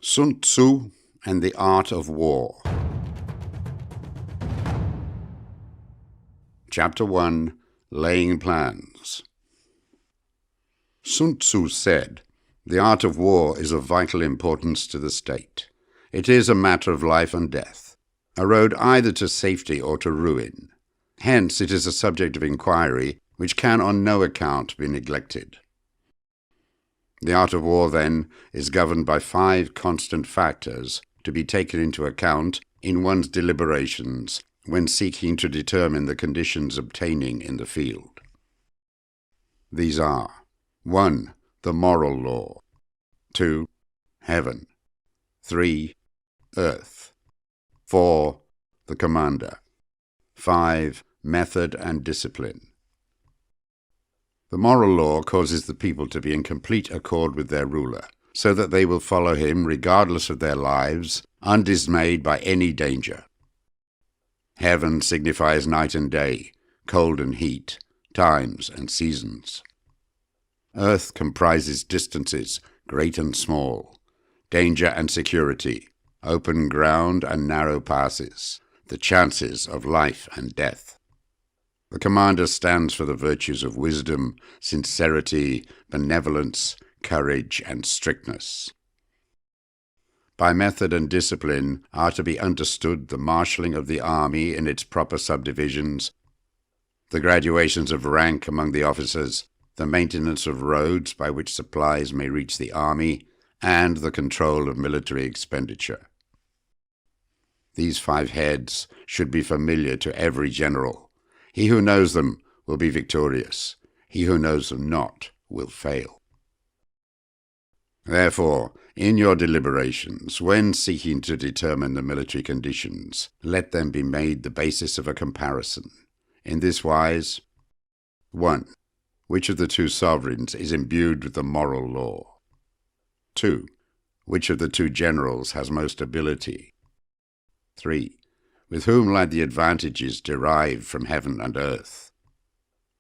Sun Tzu and the Art of War. Chapter 1. Laying Plans. Sun Tzu said, "The art of war is of vital importance to the state. It is a matter of life and death, a road either to safety or to ruin. Hence it is a subject of inquiry which can on no account be neglected." The art of war, then, is governed by 5 constant factors to be taken into account in one's deliberations when seeking to determine the conditions obtaining in the field. These are 1. The moral law. 2. Heaven. 3. Earth. 4. The commander. 5. Method and discipline. The moral law causes the people to be in complete accord with their ruler, so that they will follow him regardless of their lives, undismayed by any danger. Heaven signifies night and day, cold and heat, times and seasons. Earth comprises distances, great and small, danger and security, open ground and narrow passes, the chances of life and death. The commander stands for the virtues of wisdom, sincerity, benevolence, courage, and strictness. By method and discipline are to be understood the marshalling of the army in its proper subdivisions, the graduations of rank among the officers, the maintenance of roads by which supplies may reach the army, and the control of military expenditure. These 5 heads should be familiar to every general. He who knows them will be victorious. He who knows them not will fail. Therefore, in your deliberations, when seeking to determine the military conditions, let them be made the basis of a comparison. In this wise: 1. Which of the 2 sovereigns is imbued with the moral law? 2. Which of the 2 generals has most ability? 3. With whom lie the advantages derived from heaven and earth?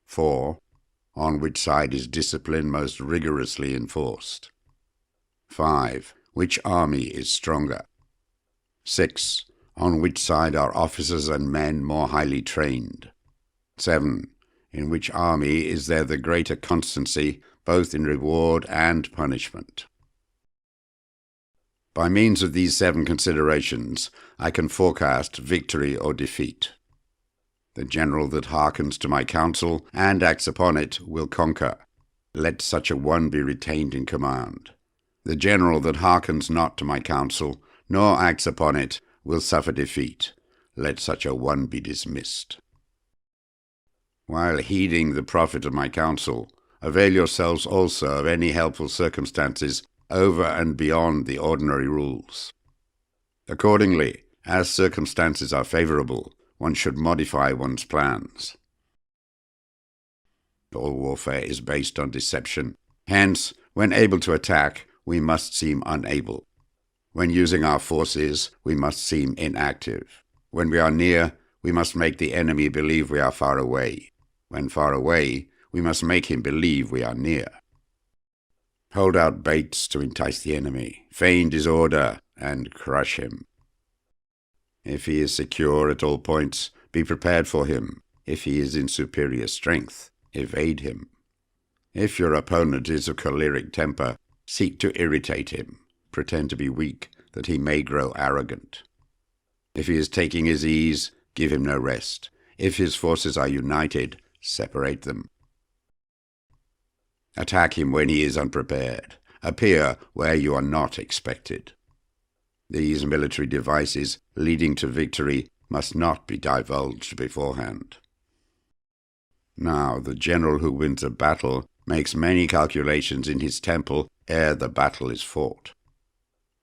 4. On which side is discipline most rigorously enforced? 5. Which army is stronger? 6. On which side are officers and men more highly trained? 7. In which army is there the greater constancy, both in reward and punishment? By means of these 7 considerations, I can forecast victory or defeat. The general that hearkens to my counsel and acts upon it will conquer. Let such a one be retained in command. The general that hearkens not to my counsel, nor acts upon it, will suffer defeat. Let such a one be dismissed. While heeding the profit of my counsel, avail yourselves also of any helpful circumstances over and beyond the ordinary rules. Accordingly, as circumstances are favorable, one should modify one's plans. All warfare is based on deception. Hence, when able to attack, we must seem unable. When using our forces, we must seem inactive. When we are near, we must make the enemy believe we are far away. When far away, we must make him believe we are near. Hold out baits to entice the enemy, feign disorder, and crush him. If he is secure at all points, be prepared for him. If he is in superior strength, evade him. If your opponent is of choleric temper, seek to irritate him. Pretend to be weak, that he may grow arrogant. If he is taking his ease, give him no rest. If his forces are united, separate them. Attack him when he is unprepared. Appear where you are not expected. These military devices leading to victory must not be divulged beforehand. Now, the general who wins a battle makes many calculations in his temple ere the battle is fought.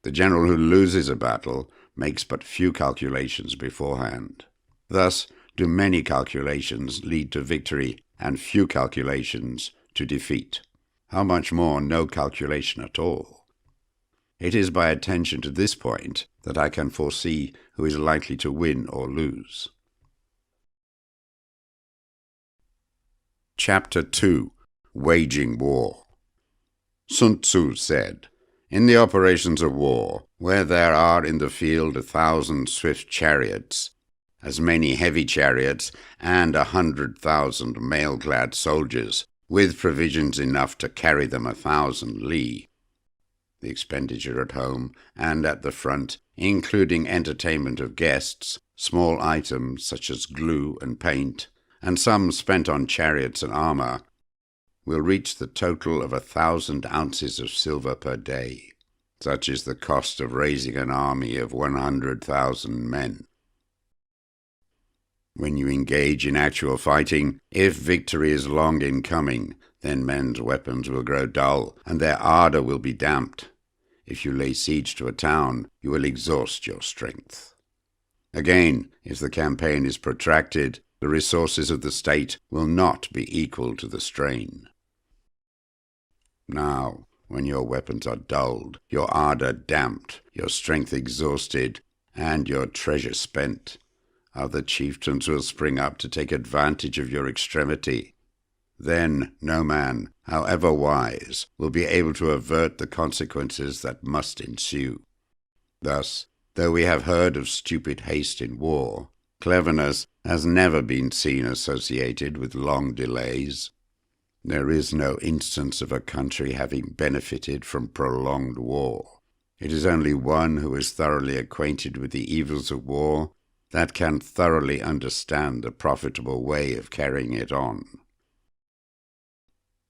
The general who loses a battle makes but few calculations beforehand. Thus do many calculations lead to victory and few calculations to defeat. How much more no calculation at all? It is by attention to this point that I can foresee who is likely to win or lose. Chapter 2. Waging War. Sun Tzu said, In the operations of war, where there are in the field 1,000 swift chariots, as many heavy chariots, and 100,000 mail-clad soldiers, with provisions enough to carry them 1,000 li. The expenditure at home and at the front, including entertainment of guests, small items such as glue and paint, and some spent on chariots and armor, will reach the total of 1,000 ounces of silver per day. Such is the cost of raising an army of 100,000 men. When you engage in actual fighting, if victory is long in coming, then men's weapons will grow dull, and their ardor will be damped. If you lay siege to a town, you will exhaust your strength. Again, if the campaign is protracted, the resources of the state will not be equal to the strain. Now, when your weapons are dulled, your ardor damped, your strength exhausted, and your treasure spent, other chieftains will spring up to take advantage of your extremity. Then no man, however wise, will be able to avert the consequences that must ensue. Thus, though we have heard of stupid haste in war, cleverness has never been seen associated with long delays. There is no instance of a country having benefited from prolonged war. It is only one who is thoroughly acquainted with the evils of war that can thoroughly understand the profitable way of carrying it on.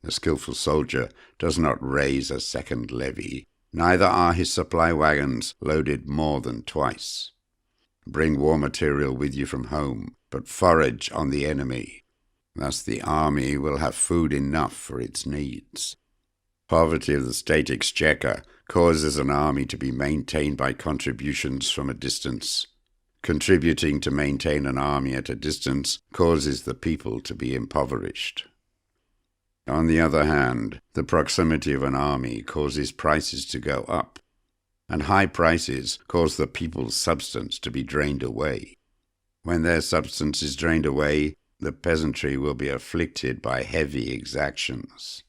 A skillful soldier does not raise a second levy, neither are his supply wagons loaded more than twice. Bring war material with you from home, but forage on the enemy. Thus the army will have food enough for its needs. Poverty of the state exchequer causes an army to be maintained by contributions from a distance. Contributing to maintain an army at a distance causes the people to be impoverished. On the other hand, the proximity of an army causes prices to go up, and high prices cause the people's substance to be drained away. When their substance is drained away, the peasantry will be afflicted by heavy exactions.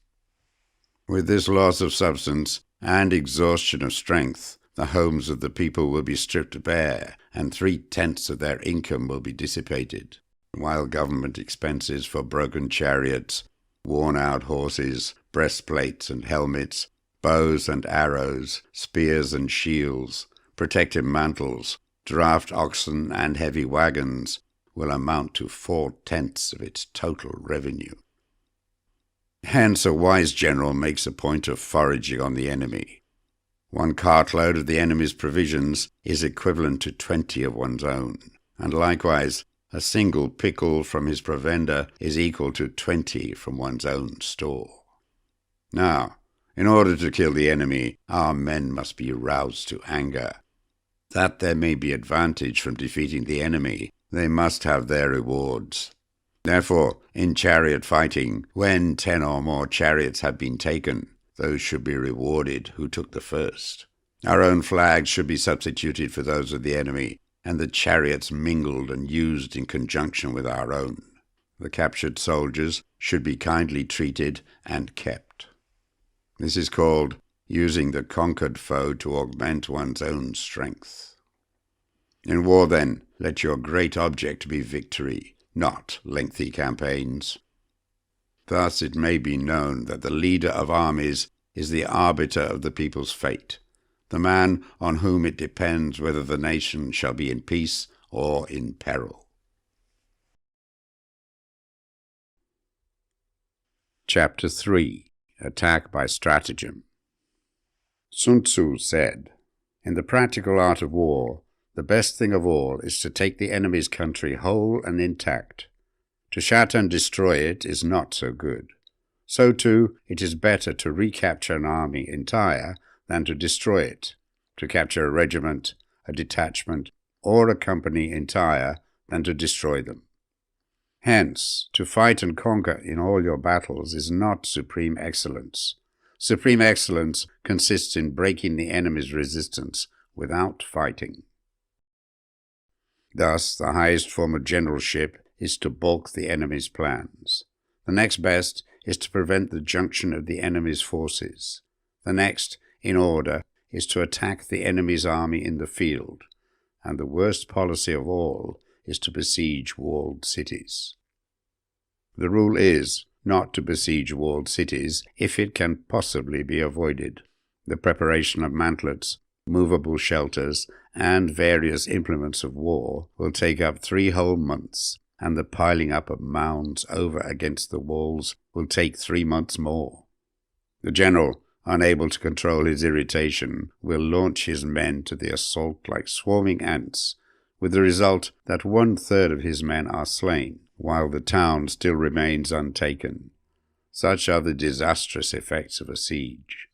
With this loss of substance and exhaustion of strength, the homes of the people will be stripped bare, and 3/10 of their income will be dissipated, while government expenses for broken chariots, worn-out horses, breastplates and helmets, bows and arrows, spears and shields, protective mantles, draft oxen and heavy wagons will amount to 4/10 of its total revenue. Hence a wise general makes a point of foraging on the enemy. 1 cartload of the enemy's provisions is equivalent to 20 of one's own, and likewise a single pickle from his provender is equal to 20 from one's own store. Now, in order to kill the enemy, our men must be roused to anger. That there may be advantage from defeating the enemy, they must have their rewards. Therefore, in chariot fighting, when 10 or more chariots have been taken, those should be rewarded who took the first. Our own flags should be substituted for those of the enemy, and the chariots mingled and used in conjunction with our own. The captured soldiers should be kindly treated and kept. This is called using the conquered foe to augment one's own strength. In war, then, let your great object be victory, not lengthy campaigns. Thus it may be known that the leader of armies is the arbiter of the people's fate, the man on whom it depends whether the nation shall be in peace or in peril. Chapter 3. Attack by Stratagem. Sun Tzu said, "In the practical art of war, the best thing of all is to take the enemy's country whole and intact. To shatter and destroy it is not so good. So, too, it is better to recapture an army entire than to destroy it, to capture a regiment, a detachment, or a company entire than to destroy them. Hence, to fight and conquer in all your battles is not supreme excellence. Supreme excellence consists in breaking the enemy's resistance without fighting." Thus, the highest form of generalship is to balk the enemy's plans. The next best is to prevent the junction of the enemy's forces. The next, in order, is to attack the enemy's army in the field, and the worst policy of all is to besiege walled cities. The rule is not to besiege walled cities if it can possibly be avoided. The preparation of mantlets, movable shelters, and various implements of war will take up 3 whole months, and the piling up of mounds over against the walls will take 3 months more. The general, unable to control his irritation, will launch his men to the assault like swarming ants, with the result that 1/3 of his men are slain, while the town still remains untaken. Such are the disastrous effects of a siege.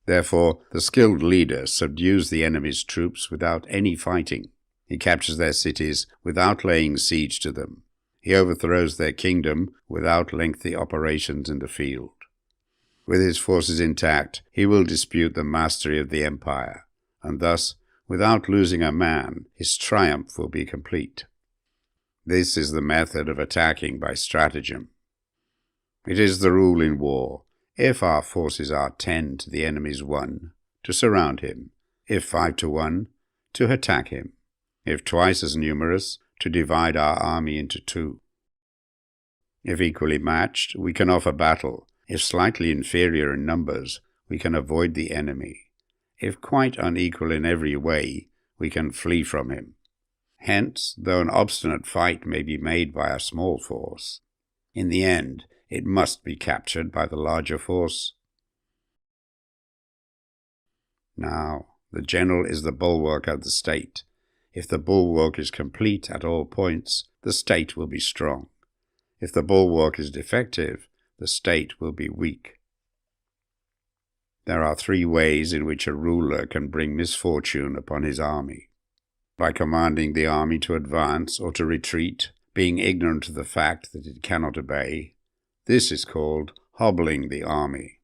Therefore, the skilled leader subdues the enemy's troops without any fighting. He captures their cities without laying siege to them. He overthrows their kingdom without lengthy operations in the field. With his forces intact, he will dispute the mastery of the empire, and thus, without losing a man, his triumph will be complete. This is the method of attacking by stratagem. It is the rule in war, if our forces are 10 to the enemy's 1, to surround him; if 5 to 1, to attack him; if twice as numerous, to divide our army into 2. If equally matched, we can offer battle. If slightly inferior in numbers, we can avoid the enemy. If quite unequal in every way, we can flee from him. Hence, though an obstinate fight may be made by a small force, in the end it must be captured by the larger force. Now, the general is the bulwark of the state. If the bulwark is complete at all points, the state will be strong. If the bulwark is defective, the state will be weak. There are 3 ways in which a ruler can bring misfortune upon his army: by commanding the army to advance or to retreat, being ignorant of the fact that it cannot obey. This is called hobbling the army.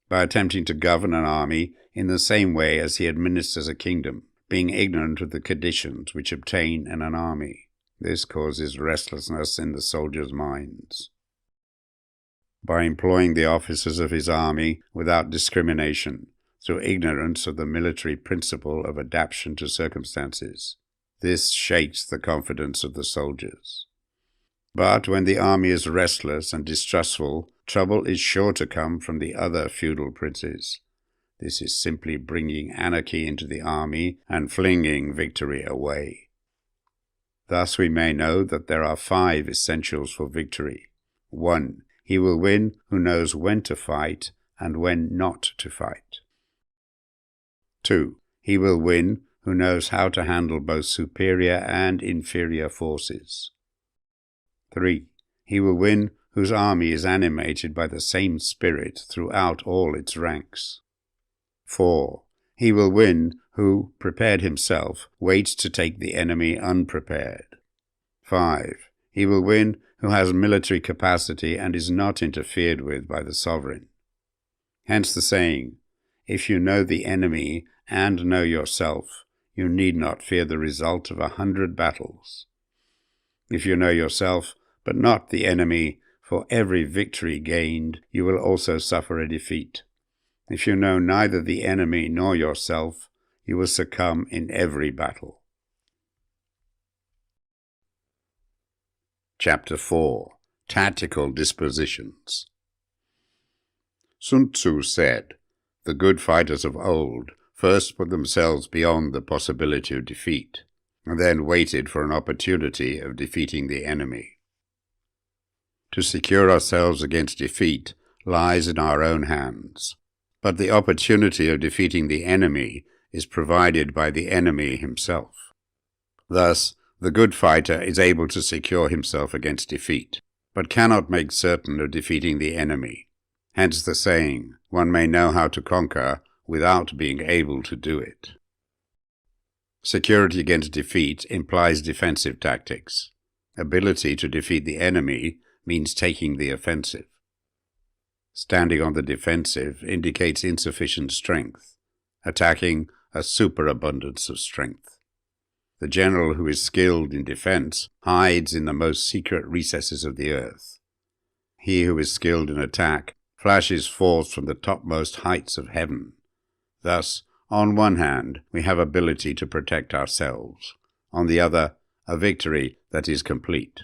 By attempting to govern an army in the same way as he administers a kingdom, being ignorant of the conditions which obtain in an army. This causes restlessness in the soldiers' minds. By employing the officers of his army without discrimination, through ignorance of the military principle of adaptation to circumstances. This shakes the confidence of the soldiers. But when the army is restless and distrustful, trouble is sure to come from the other feudal princes. This is simply bringing anarchy into the army and flinging victory away. Thus we may know that there are 5 essentials for victory. 1. He will win who knows when to fight and when not to fight. 2. He will win who knows how to handle both superior and inferior forces. 3. He will win whose army is animated by the same spirit throughout all its ranks. 4. He will win who, prepared himself, waits to take the enemy unprepared. 5. He will win who has military capacity and is not interfered with by the sovereign. Hence the saying, if you know the enemy and know yourself, you need not fear the result of 100 battles. If you know yourself, but not the enemy, for every victory gained, you will also suffer a defeat. If you know neither the enemy nor yourself, you will succumb in every battle. Chapter 4. Tactical Dispositions. Sun Tzu said, "The good fighters of old first put themselves beyond the possibility of defeat, and then waited for an opportunity of defeating the enemy." To secure ourselves against defeat lies in our own hands, but the opportunity of defeating the enemy is provided by the enemy himself. Thus, the good fighter is able to secure himself against defeat, but cannot make certain of defeating the enemy. Hence the saying, one may know how to conquer without being able to do it. Security against defeat implies defensive tactics. Ability to defeat the enemy means taking the offensive. Standing on the defensive indicates insufficient strength, attacking a superabundance of strength. The general who is skilled in defense hides in the most secret recesses of the earth. He who is skilled in attack flashes forth from the topmost heights of heaven. Thus, on one hand, we have ability to protect ourselves. On the other, a victory that is complete.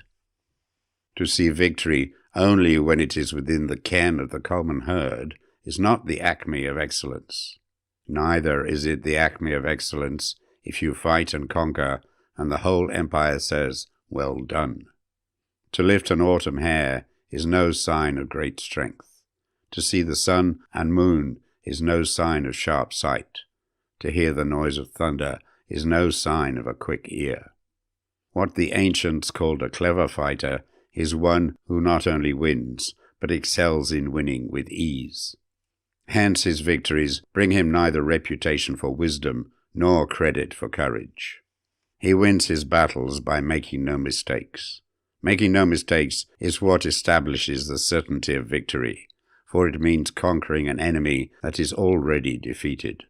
To see victory only when it is within the ken of the common herd is not the acme of excellence. Neither is it the acme of excellence if you fight and conquer, and the whole empire says, "Well done." To lift an autumn hare is no sign of great strength. To see the sun and moon is no sign of sharp sight. To hear the noise of thunder is no sign of a quick ear. What the ancients called a clever fighter is one who not only wins, but excels in winning with ease. Hence his victories bring him neither reputation for wisdom nor credit for courage. He wins his battles by making no mistakes. Making no mistakes is what establishes the certainty of victory, for it means conquering an enemy that is already defeated.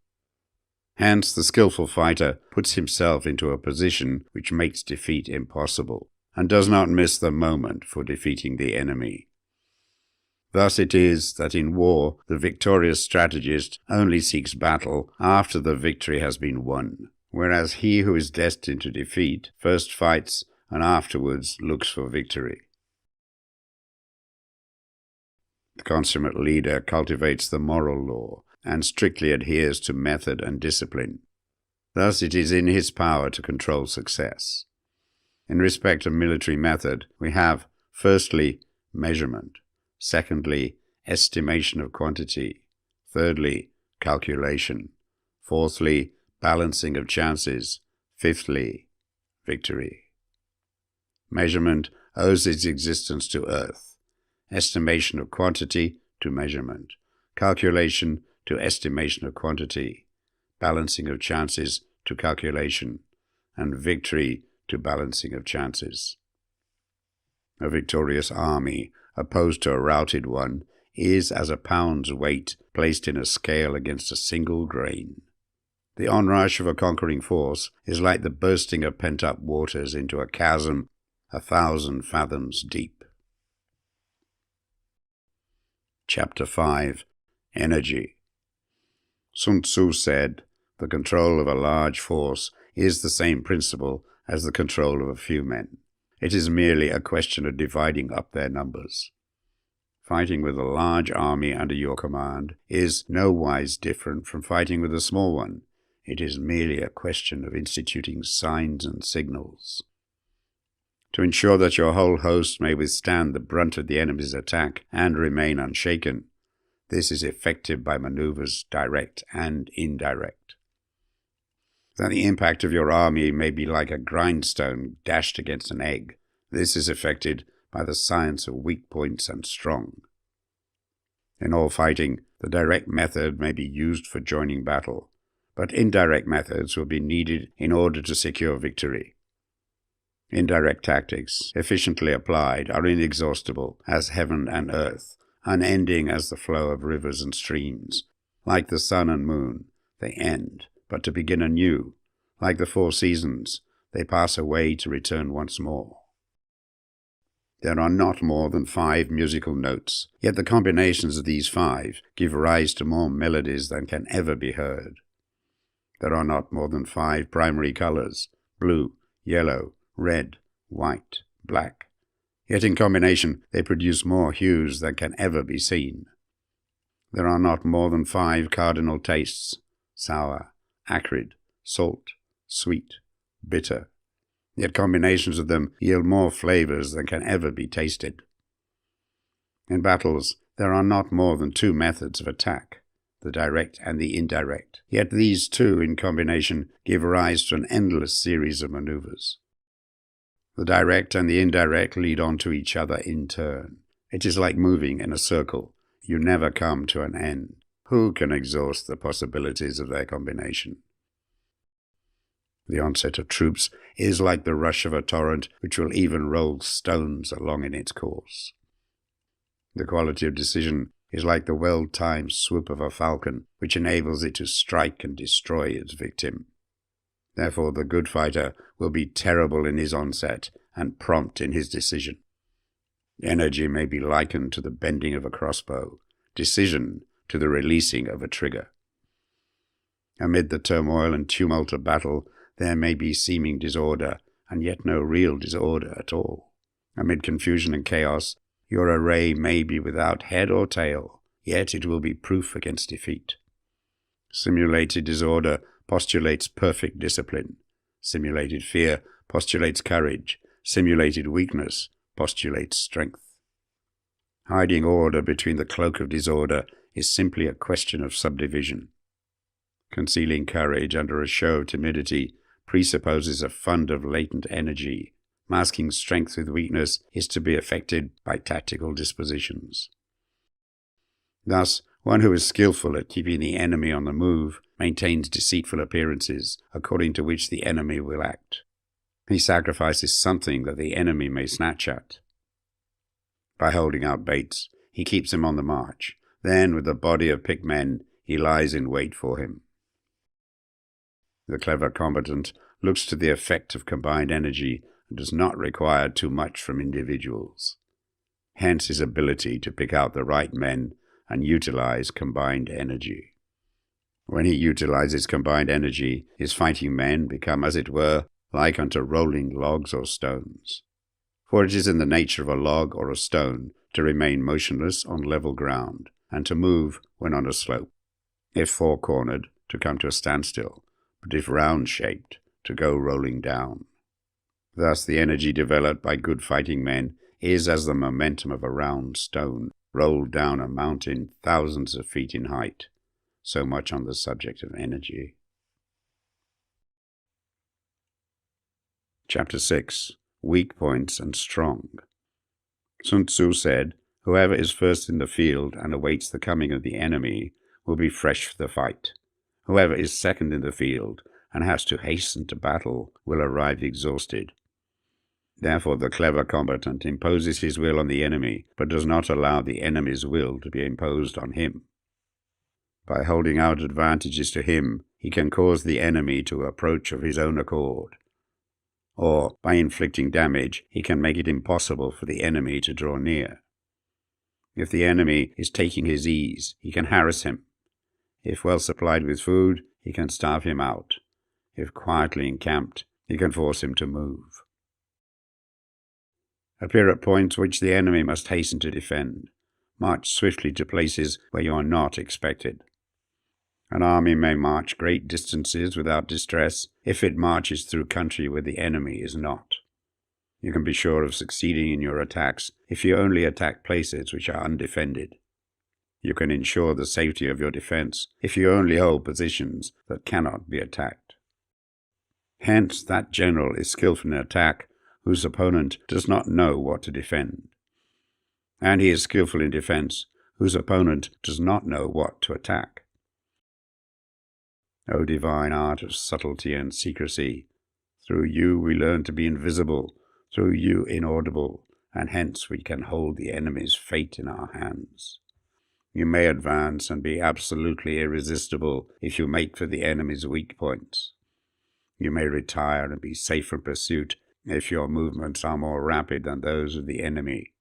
Hence the skillful fighter puts himself into a position which makes defeat impossible, and does not miss the moment for defeating the enemy. Thus it is that in war the victorious strategist only seeks battle after the victory has been won, whereas he who is destined to defeat first fights and afterwards looks for victory. The consummate leader cultivates the moral law and strictly adheres to method and discipline. Thus it is in his power to control success. In respect of military method, we have, firstly, measurement, secondly, estimation of quantity, thirdly, calculation, fourthly, balancing of chances, fifthly, victory. Measurement owes its existence to earth, estimation of quantity to measurement, calculation to estimation of quantity, balancing of chances to calculation, and victory to balancing of chances. A victorious army, opposed to a routed one, is as a pound's weight placed in a scale against a single grain. The onrush of a conquering force is like the bursting of pent-up waters into a chasm 1,000 fathoms deep. Chapter 5. Energy. Sun Tzu said, "The control of a large force is the same principle as the control of a few men. It is merely a question of dividing up their numbers." Fighting with a large army under your command is nowise different from fighting with a small one. It is merely a question of instituting signs and signals. To ensure that your whole host may withstand the brunt of the enemy's attack and remain unshaken, this is effected by maneuvers direct and indirect. That the impact of your army may be like a grindstone dashed against an egg, this is effected by the science of weak points and strong. In all fighting, the direct method may be used for joining battle, but indirect methods will be needed in order to secure victory. Indirect tactics, efficiently applied, are inexhaustible as heaven and earth, unending as the flow of rivers and streams. Like the sun and moon, they end, but to begin anew. Like the 4 seasons, they pass away to return once more. There are not more than 5 musical notes, yet the combinations of these 5 give rise to more melodies than can ever be heard. There are not more than 5 primary colors, blue, yellow, red, white, black. Yet in combination they produce more hues than can ever be seen. There are not more than 5 cardinal tastes, sour, acrid, salt, sweet, bitter. Yet combinations of them yield more flavors than can ever be tasted. In battles there are not more than 2 methods of attack, the direct and the indirect. Yet these 2 in combination give rise to an endless series of maneuvers. The direct and the indirect lead on to each other in turn. It is like moving in a circle. You never come to an end. Who can exhaust the possibilities of their combination? The onset of troops is like the rush of a torrent which will even roll stones along in its course. The quality of decision is like the well-timed swoop of a falcon which enables it to strike and destroy its victim. Therefore the good fighter will be terrible in his onset and prompt in his decision. Energy may be likened to the bending of a crossbow. decision to the releasing of a trigger. Amid the turmoil and tumult of battle, there may be seeming disorder, and yet no real disorder at all. Amid confusion and chaos, your array may be without head or tail, yet it will be proof against defeat. Simulated disorder postulates perfect discipline. Simulated fear postulates courage. Simulated weakness postulates strength. Hiding order between the cloak of disorder is simply a question of subdivision. Concealing courage under a show of timidity presupposes a fund of latent energy. Masking strength with weakness is to be effected by tactical dispositions. Thus, one who is skillful at keeping the enemy on the move maintains deceitful appearances, according to which the enemy will act. He sacrifices something that the enemy may snatch at. By holding out baits, he keeps him on the march. Then, with a body of picked men, he lies in wait for him. The clever combatant looks to the effect of combined energy and does not require too much from individuals. Hence his ability to pick out the right men and utilize combined energy. When he utilizes combined energy, his fighting men become, as it were, like unto rolling logs or stones. For it is in the nature of a log or a stone to remain motionless on level ground, and to move when on a slope. If four-cornered, to come to a standstill, but if round-shaped, to go rolling down. Thus the energy developed by good fighting men is as the momentum of a round stone rolled down a mountain thousands of feet in height. So much on the subject of energy. Chapter 6. Weak Points and Strong. Sun Tzu said, "Whoever is first in the field and awaits the coming of the enemy will be fresh for the fight. Whoever is second in the field and has to hasten to battle will arrive exhausted." Therefore the clever combatant imposes his will on the enemy, but does not allow the enemy's will to be imposed on him. By holding out advantages to him, he can cause the enemy to approach of his own accord. Or, by inflicting damage, he can make it impossible for the enemy to draw near. If the enemy is taking his ease, he can harass him. If well supplied with food, he can starve him out. If quietly encamped, he can force him to move. Appear at points which the enemy must hasten to defend. March swiftly to places where you are not expected. An army may march great distances without distress if it marches through country where the enemy is not. You can be sure of succeeding in your attacks if you only attack places which are undefended. You can ensure the safety of your defense if you only hold positions that cannot be attacked. Hence, that general is skillful in attack whose opponent does not know what to defend. And he is skillful in defense whose opponent does not know what to attack. O divine art of subtlety and secrecy, through you we learn to be invisible, through you inaudible, and hence we can hold the enemy's fate in our hands. You may advance and be absolutely irresistible if you make for the enemy's weak points. You may retire and be safe from pursuit if your movements are more rapid than those of the enemy.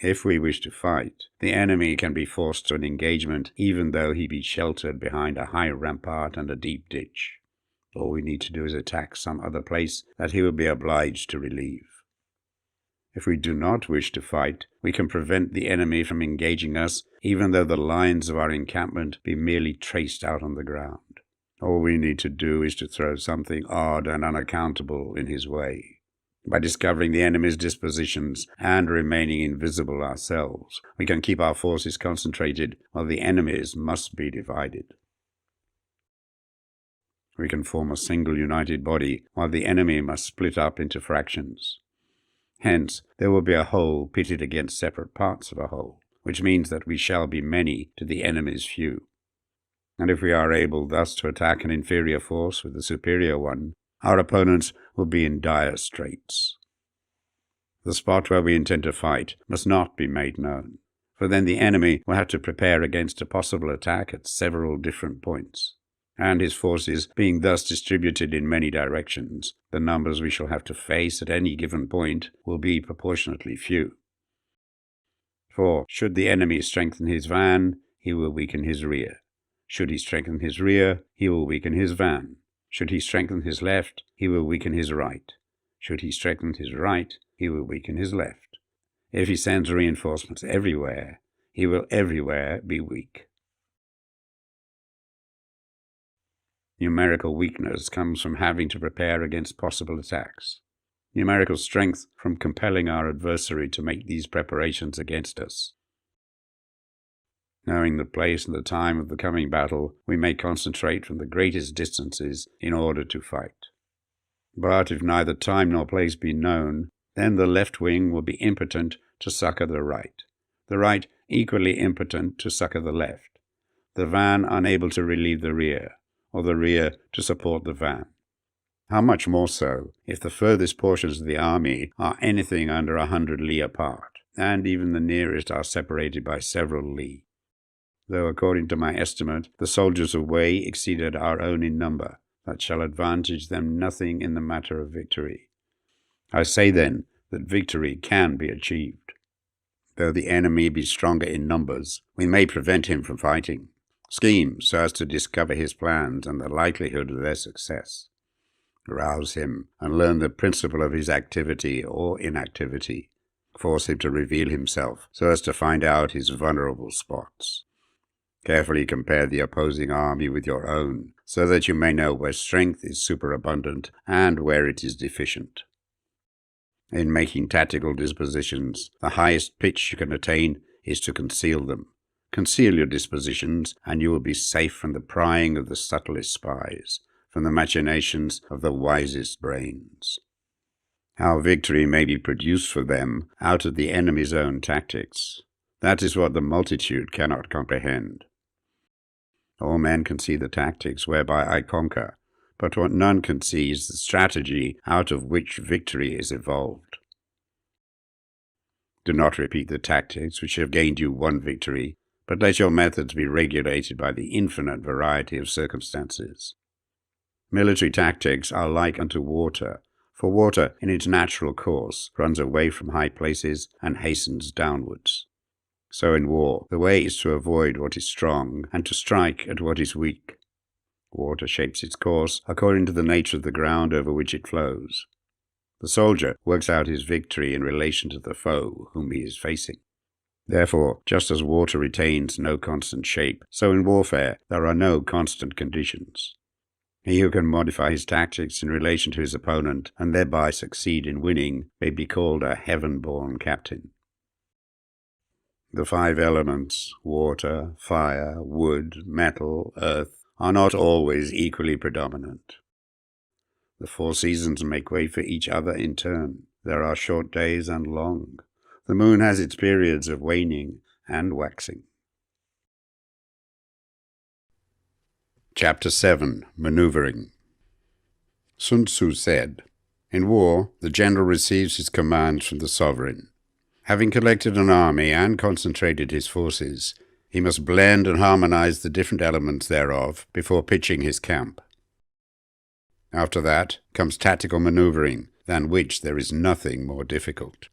If we wish to fight, the enemy can be forced to an engagement even though he be sheltered behind a high rampart and a deep ditch. All we need to do is attack some other place that he will be obliged to relieve. If we do not wish to fight, we can prevent the enemy from engaging us even though the lines of our encampment be merely traced out on the ground. All we need to do is to throw something odd and unaccountable in his way. By discovering the enemy's dispositions and remaining invisible ourselves, we can keep our forces concentrated while the enemy's must be divided. We can form a single united body while the enemy must split up into fractions. Hence, there will be a whole pitted against separate parts of a whole, which means that we shall be many to the enemy's few. And if we are able thus to attack an inferior force with a superior one, our opponents will be in dire straits. The spot where we intend to fight must not be made known, for then the enemy will have to prepare against a possible attack at several different points. And his forces being thus distributed in many directions, the numbers we shall have to face at any given point will be proportionately few. For should the enemy strengthen his van, he will weaken his rear. Should he strengthen his rear, he will weaken his van. Should he strengthen his left, he will weaken his right. Should he strengthen his right, he will weaken his left. If he sends reinforcements everywhere, he will everywhere be weak. Numerical weakness comes from having to prepare against possible attacks. Numerical strength from compelling our adversary to make these preparations against us. Knowing the place and the time of the coming battle, we may concentrate from the greatest distances in order to fight. But if neither time nor place be known, then the left wing will be impotent to succor the right equally impotent to succor the left, the van unable to relieve the rear, or the rear to support the van. How much more so if the furthest portions of the army are anything under 100 li apart, and even the nearest are separated by several li. Though according to my estimate the soldiers of Wei exceeded our own in number, that shall advantage them nothing in the matter of victory. I say then that victory can be achieved. Though the enemy be stronger in numbers, we may prevent him from fighting, scheme so as to discover his plans and the likelihood of their success. Rouse him and learn the principle of his activity or inactivity. Force him to reveal himself so as to find out his vulnerable spots. Carefully compare the opposing army with your own, so that you may know where strength is superabundant and where it is deficient. In making tactical dispositions, the highest pitch you can attain is to conceal them. Conceal your dispositions, and you will be safe from the prying of the subtlest spies, from the machinations of the wisest brains. How victory may be produced for them out of the enemy's own tactics, that is what the multitude cannot comprehend. All men can see the tactics whereby I conquer, but what none can see is the strategy out of which victory is evolved. Do not repeat the tactics which have gained you one victory, but let your methods be regulated by the infinite variety of circumstances. Military tactics are like unto water, for water in its natural course runs away from high places and hastens downwards. So in war, the way is to avoid what is strong and to strike at what is weak. Water shapes its course according to the nature of the ground over which it flows. The soldier works out his victory in relation to the foe whom he is facing. Therefore, just as water retains no constant shape, so in warfare there are no constant conditions. He who can modify his tactics in relation to his opponent and thereby succeed in winning may be called a heaven-born captain. The 5 elements, water, fire, wood, metal, earth, are not always equally predominant. The 4 seasons make way for each other in turn. There are short days and long. The moon has its periods of waning and waxing. Chapter 7. Maneuvering. Sun Tzu said, "In war, the general receives his commands from the sovereign. Having collected an army and concentrated his forces, he must blend and harmonize the different elements thereof before pitching his camp. After that comes tactical maneuvering, than which there is nothing more difficult.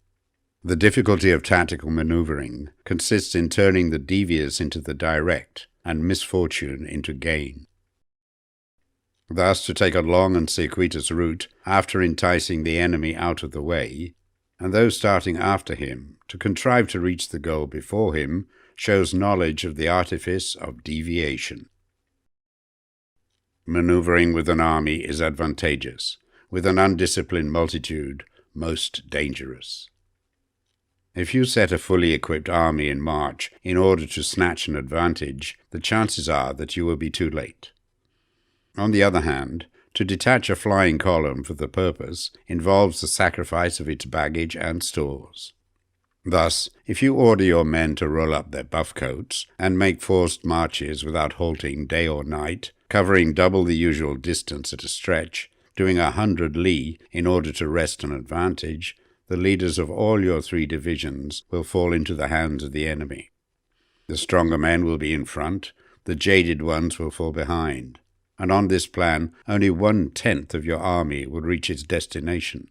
The difficulty of tactical maneuvering consists in turning the devious into the direct, and misfortune into gain. Thus, to take a long and circuitous route after enticing the enemy out of the way, and those starting after him to contrive to reach the goal before him, shows knowledge of the artifice of deviation. Maneuvering with an army is advantageous, with an undisciplined multitude most dangerous. If you set a fully equipped army in march in order to snatch an advantage, the chances are that you will be too late. On the other hand, to detach a flying column for the purpose involves the sacrifice of its baggage and stores. Thus, if you order your men to roll up their buff coats and make forced marches without halting day or night, covering double the usual distance at a stretch, doing 100 li in order to wrest an advantage, the leaders of all your 3 divisions will fall into the hands of the enemy. The stronger men will be in front, the jaded ones will fall behind, and on this plan only 1/10 of your army will reach its destination.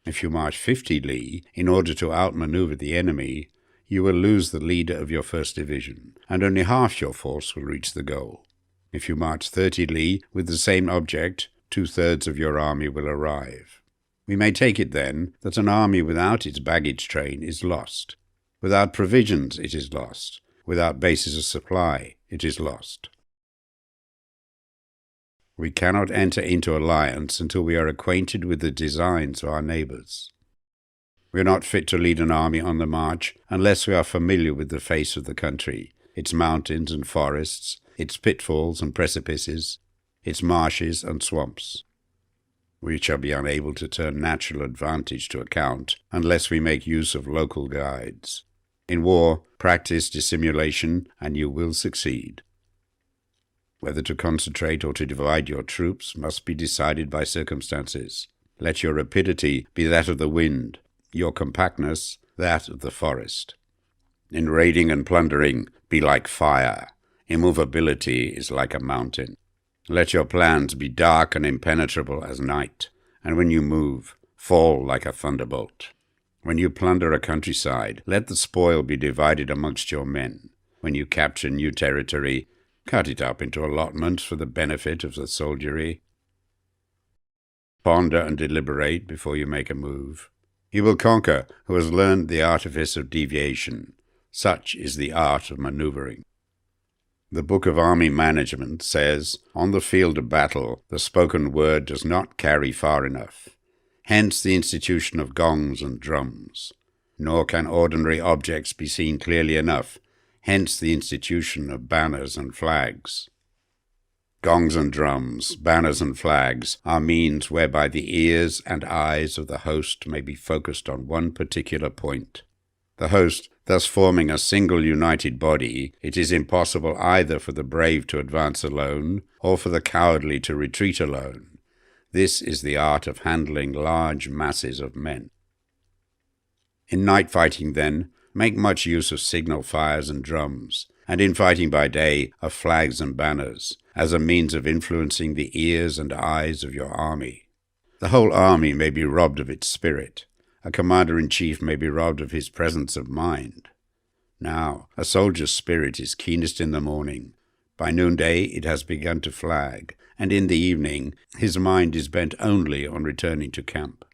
If you march 50 li in order to outmaneuver the enemy, you will lose the leader of your first division, and only half your force will reach the goal. If you march 30 li with the same object, 2/3 of your army will arrive. We may take it, then, that an army without its baggage train is lost. Without provisions, it is lost. Without bases of supply, it is lost. We cannot enter into alliance until we are acquainted with the designs of our neighbors. We are not fit to lead an army on the march unless we are familiar with the face of the country, its mountains and forests, its pitfalls and precipices, its marshes and swamps. We shall be unable to turn natural advantage to account unless we make use of local guides. In war, practice dissimulation, and you will succeed. Whether to concentrate or to divide your troops must be decided by circumstances. Let your rapidity be that of the wind, your compactness that of the forest. In raiding and plundering, be like fire. Immovability is like a mountain. Let your plans be dark and impenetrable as night, and when you move, fall like a thunderbolt. When you plunder a countryside, let the spoil be divided amongst your men. When you capture new territory, cut it up into allotments for the benefit of the soldiery. Ponder and deliberate before you make a move. He will conquer who has learned the artifice of deviation. Such is the art of maneuvering. The Book of Army Management says, on the field of battle, the spoken word does not carry far enough. Hence the institution of gongs and drums. Nor can ordinary objects be seen clearly enough. Hence the institution of banners and flags. Gongs and drums, banners and flags are means whereby the ears and eyes of the host may be focused on one particular point. The host thus forming a single united body, it is impossible either for the brave to advance alone or for the cowardly to retreat alone. This is the art of handling large masses of men. In night fighting, then, make much use of signal fires and drums, and in fighting by day of flags and banners, as a means of influencing the ears and eyes of your army. The whole army may be robbed of its spirit. A commander-in-chief may be robbed of his presence of mind. Now, a soldier's spirit is keenest in the morning. By noonday it has begun to flag, and in the evening his mind is bent only on returning to camp.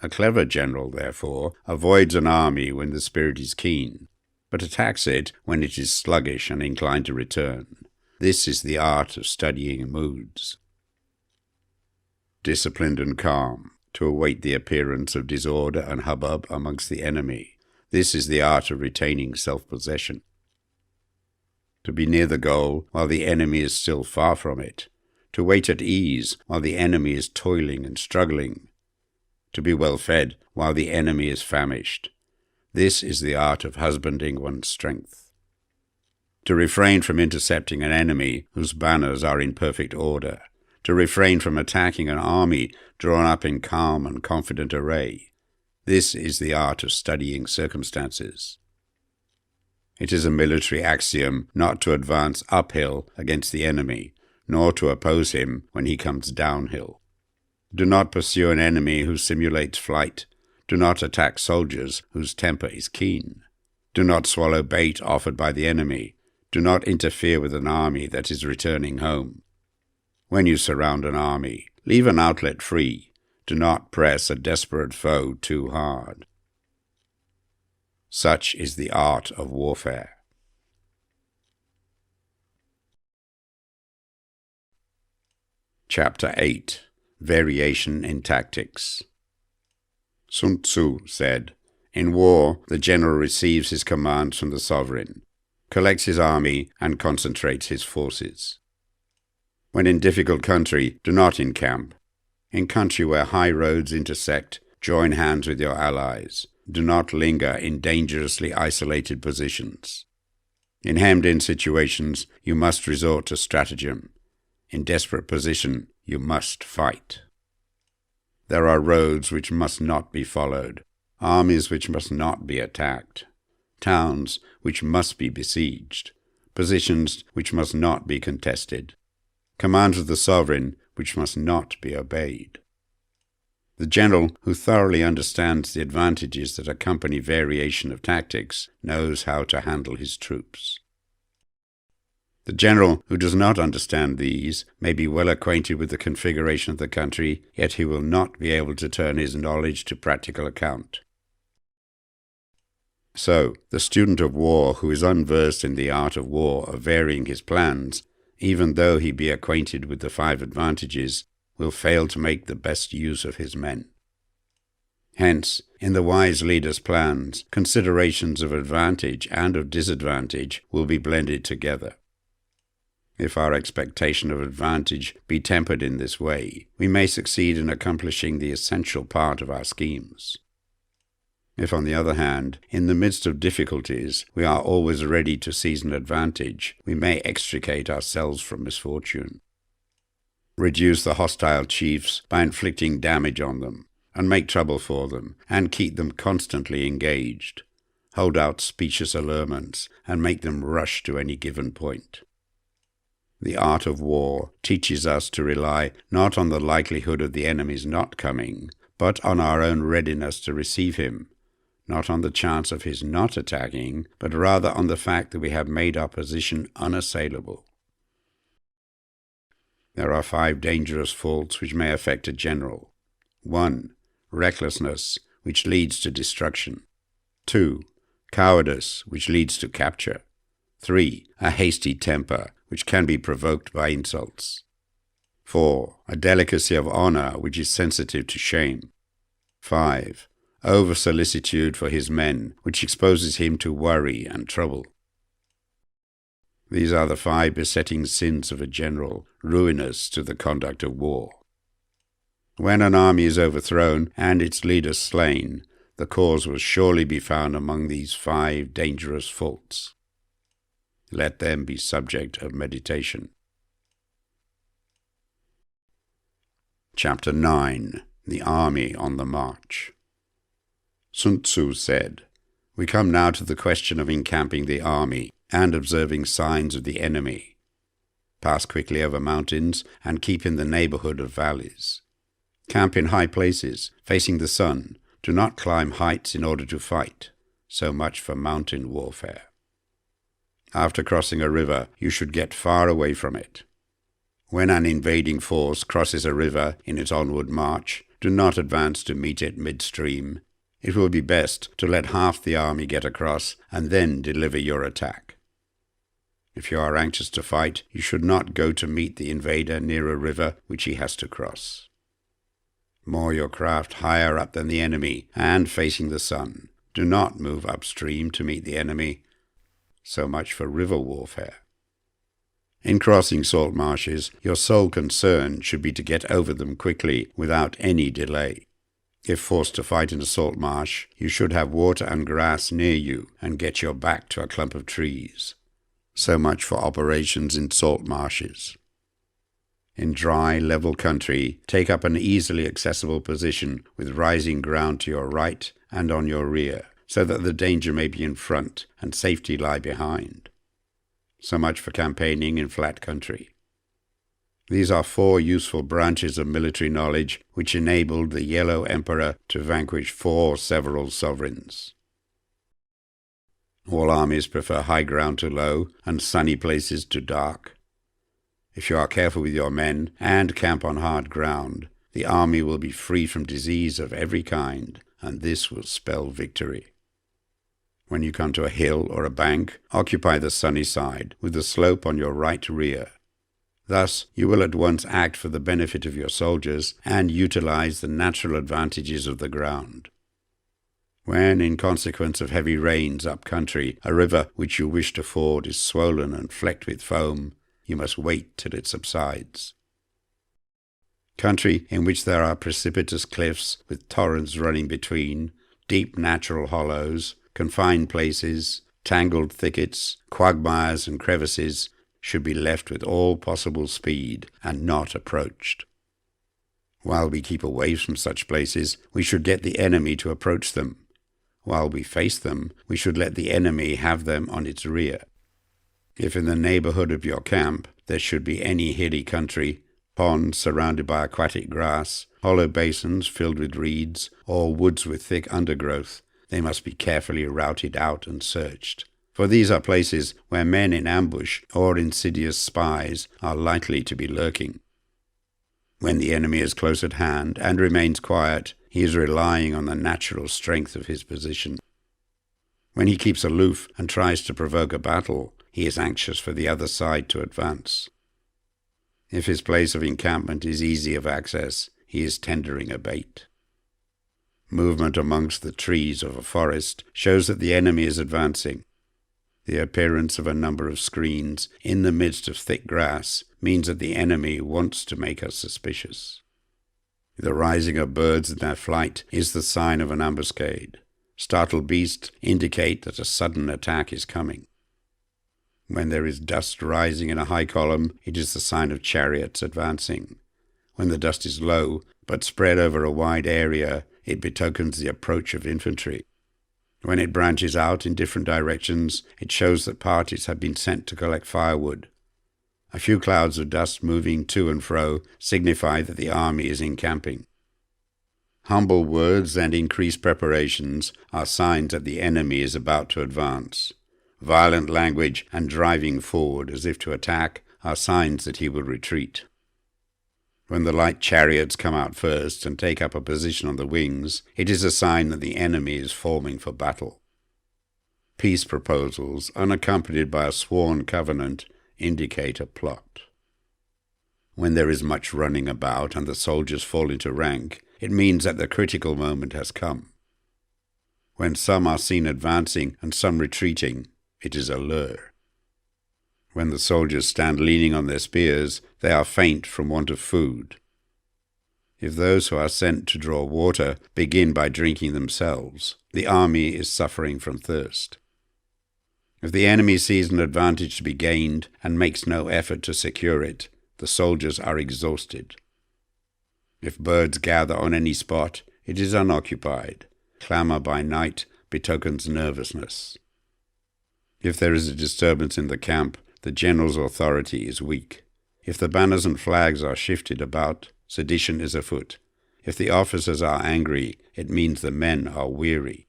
A clever general, therefore, avoids an army when the spirit is keen, but attacks it when it is sluggish and inclined to return. This is the art of studying moods. Disciplined and calm, to await the appearance of disorder and hubbub amongst the enemy. This is the art of retaining self-possession. To be near the goal while the enemy is still far from it. To wait at ease while the enemy is toiling and struggling. To be well fed while the enemy is famished. This is the art of husbanding one's strength. To refrain from intercepting an enemy whose banners are in perfect order. To refrain from attacking an army drawn up in calm and confident array. This is the art of studying circumstances. It is a military axiom not to advance uphill against the enemy, nor to oppose him when he comes downhill. Do not pursue an enemy who simulates flight. Do not attack soldiers whose temper is keen. Do not swallow bait offered by the enemy. Do not interfere with an army that is returning home. When you surround an army, leave an outlet free. Do not press a desperate foe too hard. Such is the art of warfare. Chapter 8. Variation in Tactics. Sun Tzu said, in war, the general receives his commands from the sovereign, collects his army, and concentrates his forces. When in difficult country, do not encamp. In country where high roads intersect, join hands with your allies. Do not linger in dangerously isolated positions. In hemmed-in situations, you must resort to stratagem. In desperate position, you must fight. There are roads which must not be followed, armies which must not be attacked, towns which must be besieged, positions which must not be contested, commands of the sovereign which must not be obeyed. The general who thoroughly understands the advantages that accompany variation of tactics knows how to handle his troops. The general who does not understand these may be well acquainted with the configuration of the country, yet he will not be able to turn his knowledge to practical account. So, the student of war who is unversed in the art of war of varying his plans, even though he be acquainted with the 5 advantages, will fail to make the best use of his men. Hence, in the wise leader's plans, considerations of advantage and of disadvantage will be blended together. If our expectation of advantage be tempered in this way, we may succeed in accomplishing the essential part of our schemes. If, on the other hand, in the midst of difficulties, we are always ready to seize an advantage, we may extricate ourselves from misfortune. Reduce the hostile chiefs by inflicting damage on them, and make trouble for them, and keep them constantly engaged. Hold out specious allurements, and make them rush to any given point. The art of war teaches us to rely not on the likelihood of the enemy's not coming, but on our own readiness to receive him, not on the chance of his not attacking, but rather on the fact that we have made our position unassailable. There are 5 dangerous faults which may affect a general. 1. Recklessness, which leads to destruction. 2. Cowardice, which leads to capture. 3. A hasty temper, which can be provoked by insults. 4. A delicacy of honor, which is sensitive to shame. 5. Over-solicitude for his men, which exposes him to worry and trouble. These are the 5 besetting sins of a general, ruinous to the conduct of war. When an army is overthrown and its leader slain, the cause will surely be found among these 5 dangerous faults. Let them be subject of meditation. Chapter 9. The Army on the March. Sun Tzu said, "We come now to the question of encamping the army and observing signs of the enemy. Pass quickly over mountains and keep in the neighborhood of valleys. Camp in high places, facing the sun. Do not climb heights in order to fight. So much for mountain warfare. After crossing a river, you should get far away from it. When an invading force crosses a river in its onward march, do not advance to meet it midstream. It will be best to let half the army get across and then deliver your attack. If you are anxious to fight, you should not go to meet the invader near a river which he has to cross. Moor your craft higher up than the enemy and facing the sun. Do not move upstream to meet the enemy. So much for river warfare. In crossing salt marshes, your sole concern should be to get over them quickly without any delay. If forced to fight in a salt marsh, you should have water and grass near you and get your back to a clump of trees. So much for operations in salt marshes. In dry, level country, take up an easily accessible position with rising ground to your right and on your rear, so that the danger may be in front and safety lie behind. So much for campaigning in flat country. These are 4 useful branches of military knowledge which enabled the Yellow Emperor to vanquish 4 several sovereigns. All armies prefer high ground to low and sunny places to dark. If you are careful with your men and camp on hard ground, the army will be free from disease of every kind, and this will spell victory. When you come to a hill or a bank, occupy the sunny side, with the slope on your right rear. Thus, you will at once act for the benefit of your soldiers and utilize the natural advantages of the ground. When, in consequence of heavy rains up country, a river which you wish to ford is swollen and flecked with foam, you must wait till it subsides. Country in which there are precipitous cliffs with torrents running between, deep natural hollows, confined places, tangled thickets, quagmires and crevices, should be left with all possible speed and not approached. While we keep away from such places, we should get the enemy to approach them. While we face them, we should let the enemy have them on its rear. If in the neighborhood of your camp there should be any hilly country, Ponds surrounded by aquatic grass, hollow basins filled with reeds, or woods with thick undergrowth, they must be carefully routed out and searched. For these are places where men in ambush or insidious spies are likely to be lurking. When the enemy is close at hand and remains quiet, he is relying on the natural strength of his position. When he keeps aloof and tries to provoke a battle, he is anxious for the other side to advance. If his place of encampment is easy of access, he is tendering a bait. Movement amongst the trees of a forest shows that the enemy is advancing. The appearance of a number of screens in the midst of thick grass means that the enemy wants to make us suspicious. The rising of birds in their flight is the sign of an ambuscade. Startled beasts indicate that a sudden attack is coming. When there is dust rising in a high column, it is the sign of chariots advancing. When the dust is low, but spread over a wide area, it betokens the approach of infantry. When it branches out in different directions, it shows that parties have been sent to collect firewood. A few clouds of dust moving to and fro signify that the army is encamping. Humble words and increased preparations are signs that the enemy is about to advance. Violent language and driving forward as if to attack are signs that he will retreat. When the light chariots come out first and take up a position on the wings, it is a sign that the enemy is forming for battle. Peace proposals, unaccompanied by a sworn covenant, indicate a plot. When there is much running about and the soldiers fall into rank, it means that the critical moment has come. When some are seen advancing and some retreating, it is a lure. When the soldiers stand leaning on their spears, they are faint from want of food. If those who are sent to draw water begin by drinking themselves, the army is suffering from thirst. If the enemy sees an advantage to be gained and makes no effort to secure it, the soldiers are exhausted. If birds gather on any spot, it is unoccupied. Clamor by night betokens nervousness. If there is a disturbance in the camp, the general's authority is weak. If the banners and flags are shifted about, sedition is afoot. If the officers are angry, it means the men are weary.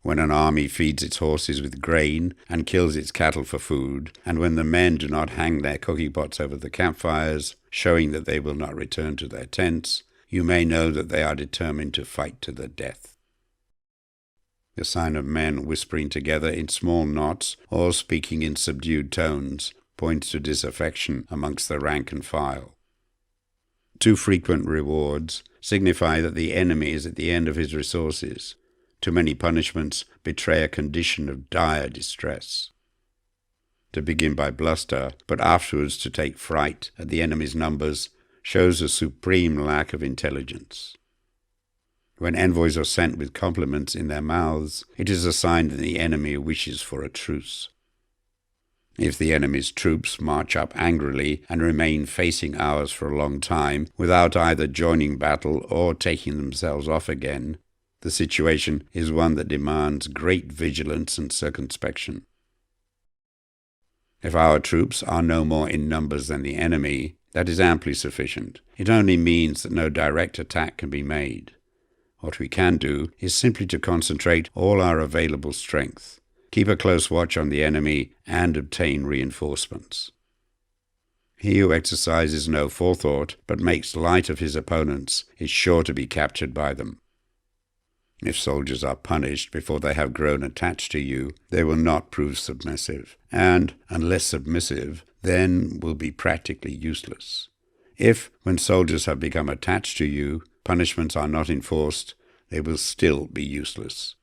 When an army feeds its horses with grain and kills its cattle for food, and when the men do not hang their cooking pots over the campfires, showing that they will not return to their tents, you may know that they are determined to fight to the death. The sign of men whispering together in small knots or speaking in subdued tones points to disaffection amongst the rank and file. Too frequent rewards signify that the enemy is at the end of his resources. Too many punishments betray a condition of dire distress. To begin by bluster, but afterwards to take fright at the enemy's numbers, shows a supreme lack of intelligence. When envoys are sent with compliments in their mouths, it is a sign that the enemy wishes for a truce. If the enemy's troops march up angrily and remain facing ours for a long time without either joining battle or taking themselves off again, the situation is one that demands great vigilance and circumspection. If our troops are no more in numbers than the enemy, that is amply sufficient. It only means that no direct attack can be made. What we can do is simply to concentrate all our available strength, keep a close watch on the enemy, and obtain reinforcements. He who exercises no forethought but makes light of his opponents is sure to be captured by them. If soldiers are punished before they have grown attached to you, they will not prove submissive, and, unless submissive, then will be practically useless. If, when soldiers have become attached to you, punishments are not enforced, they will still be useless.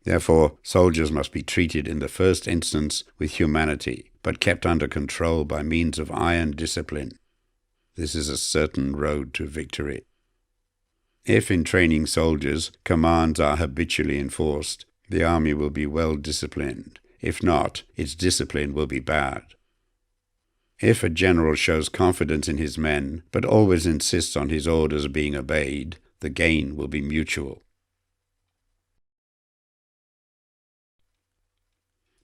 Therefore, soldiers must be treated in the first instance with humanity, but kept under control by means of iron discipline. This is a certain road to victory. If in training soldiers, commands are habitually enforced, the army will be well disciplined. If not, its discipline will be bad. If a general shows confidence in his men, but always insists on his orders being obeyed, the gain will be mutual.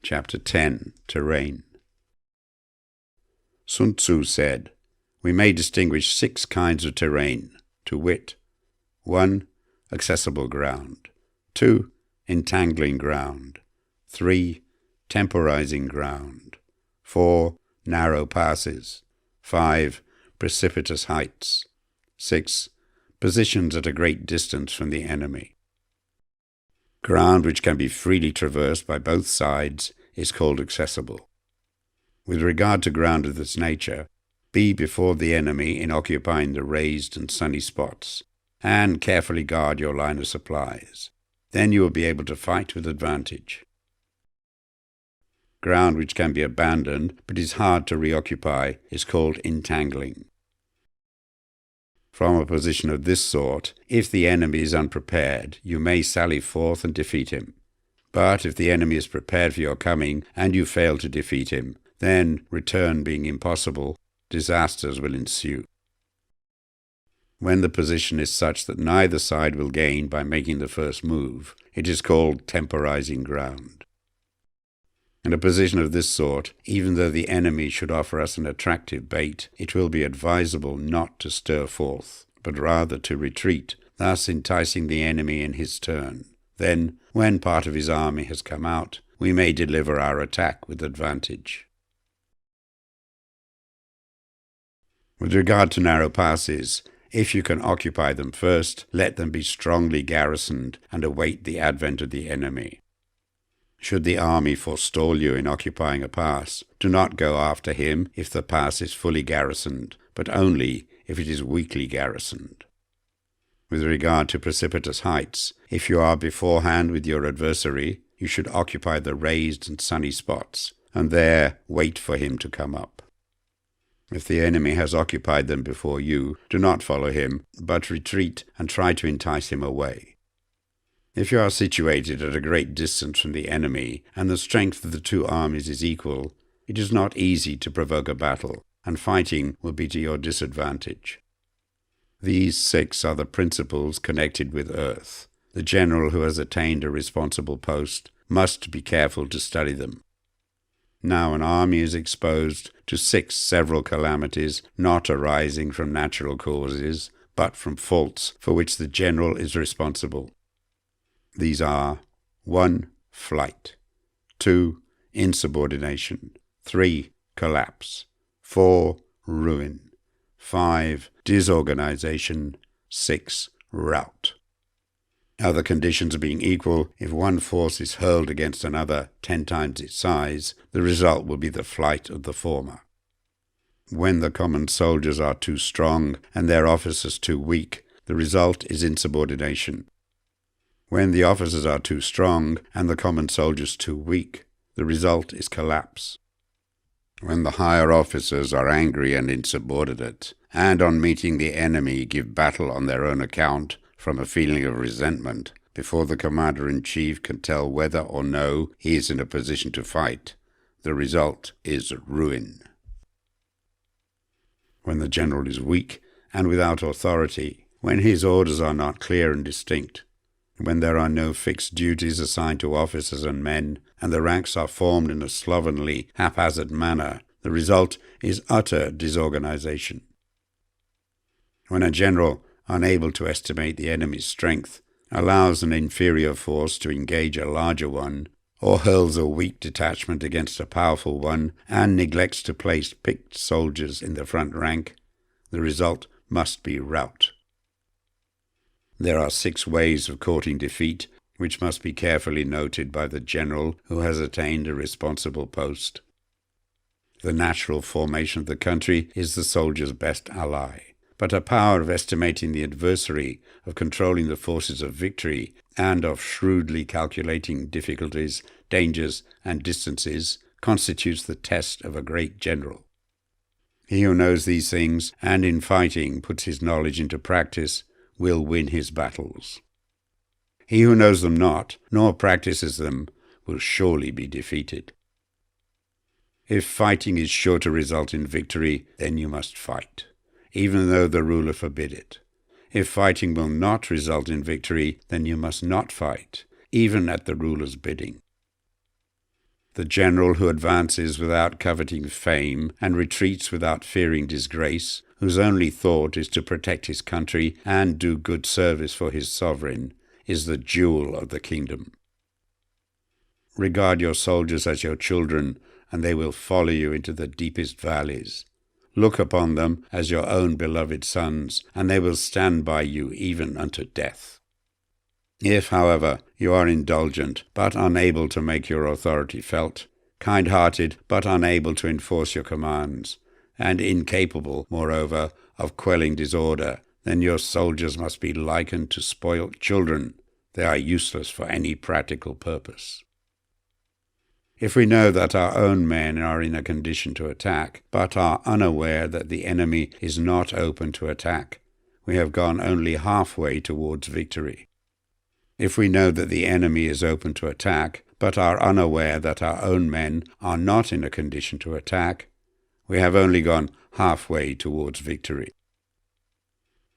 Chapter 10. Terrain. Sun Tzu said, We may distinguish 6 kinds of terrain, to wit: 1. Accessible ground. 2. Entangling ground. 3. Temporizing ground. 4. Narrow passes. 5. Precipitous heights. 6. Positions at a great distance from the enemy. Ground which can be freely traversed by both sides is called accessible. With regard to ground of this nature, be before the enemy in occupying the raised and sunny spots, and carefully guard your line of supplies. Then you will be able to fight with advantage. Ground which can be abandoned but is hard to reoccupy is called entangling. From a position of this sort, if the enemy is unprepared, you may sally forth and defeat him. But if the enemy is prepared for your coming, and you fail to defeat him, then, return being impossible, disasters will ensue. When the position is such that neither side will gain by making the first move, it is called temporizing ground. In a position of this sort, even though the enemy should offer us an attractive bait, it will be advisable not to stir forth, but rather to retreat, thus enticing the enemy in his turn. Then, when part of his army has come out, we may deliver our attack with advantage. With regard to narrow passes, if you can occupy them first, let them be strongly garrisoned and await the advent of the enemy. Should the army forestall you in occupying a pass, do not go after him if the pass is fully garrisoned, but only if it is weakly garrisoned. With regard to precipitous heights, if you are beforehand with your adversary, you should occupy the raised and sunny spots, and there wait for him to come up. If the enemy has occupied them before you, do not follow him, but retreat and try to entice him away. If you are situated at a great distance from the enemy, and the strength of the 2 armies is equal, it is not easy to provoke a battle, and fighting will be to your disadvantage. These 6 are the principles connected with earth. The general who has attained a responsible post must be careful to study them. Now an army is exposed to 6 several calamities not arising from natural causes, but from faults for which the general is responsible. These are: 1. Flight. 2. Insubordination. 3. Collapse. 4. Ruin. 5. Disorganization. 6. Rout. Other conditions being equal, if one force is hurled against another 10 times its size, the result will be the flight of the former. When the common soldiers are too strong and their officers too weak, the result is insubordination. When the officers are too strong and the common soldiers too weak, the result is collapse. When the higher officers are angry and insubordinate, and on meeting the enemy give battle on their own account from a feeling of resentment, before the commander-in-chief can tell whether or no he is in a position to fight, the result is ruin. When the general is weak and without authority, when his orders are not clear and distinct, when there are no fixed duties assigned to officers and men, and the ranks are formed in a slovenly, haphazard manner, the result is utter disorganization. When a general, unable to estimate the enemy's strength, allows an inferior force to engage a larger one, or hurls a weak detachment against a powerful one, and neglects to place picked soldiers in the front rank, the result must be rout. There are 6 ways of courting defeat, which must be carefully noted by the general who has attained a responsible post. The natural formation of the country is the soldier's best ally, but a power of estimating the adversary, of controlling the forces of victory, and of shrewdly calculating difficulties, dangers, and distances constitutes the test of a great general. He who knows these things, and in fighting puts his knowledge into practice, will win his battles. He who knows them not, nor practices them, will surely be defeated. If fighting is sure to result in victory, then you must fight, even though the ruler forbid it. If fighting will not result in victory, then you must not fight, even at the ruler's bidding. The general who advances without coveting fame and retreats without fearing disgrace, whose only thought is to protect his country and do good service for his sovereign, is the jewel of the kingdom. Regard your soldiers as your children, and they will follow you into the deepest valleys. Look upon them as your own beloved sons, and they will stand by you even unto death. If, however, you are indulgent, but unable to make your authority felt, kind-hearted, but unable to enforce your commands, and incapable, moreover, of quelling disorder, then your soldiers must be likened to spoilt children. They are useless for any practical purpose. If we know that our own men are in a condition to attack, but are unaware that the enemy is not open to attack, we have gone only halfway towards victory. If we know that the enemy is open to attack, but are unaware that our own men are not in a condition to attack, we have only gone halfway towards victory.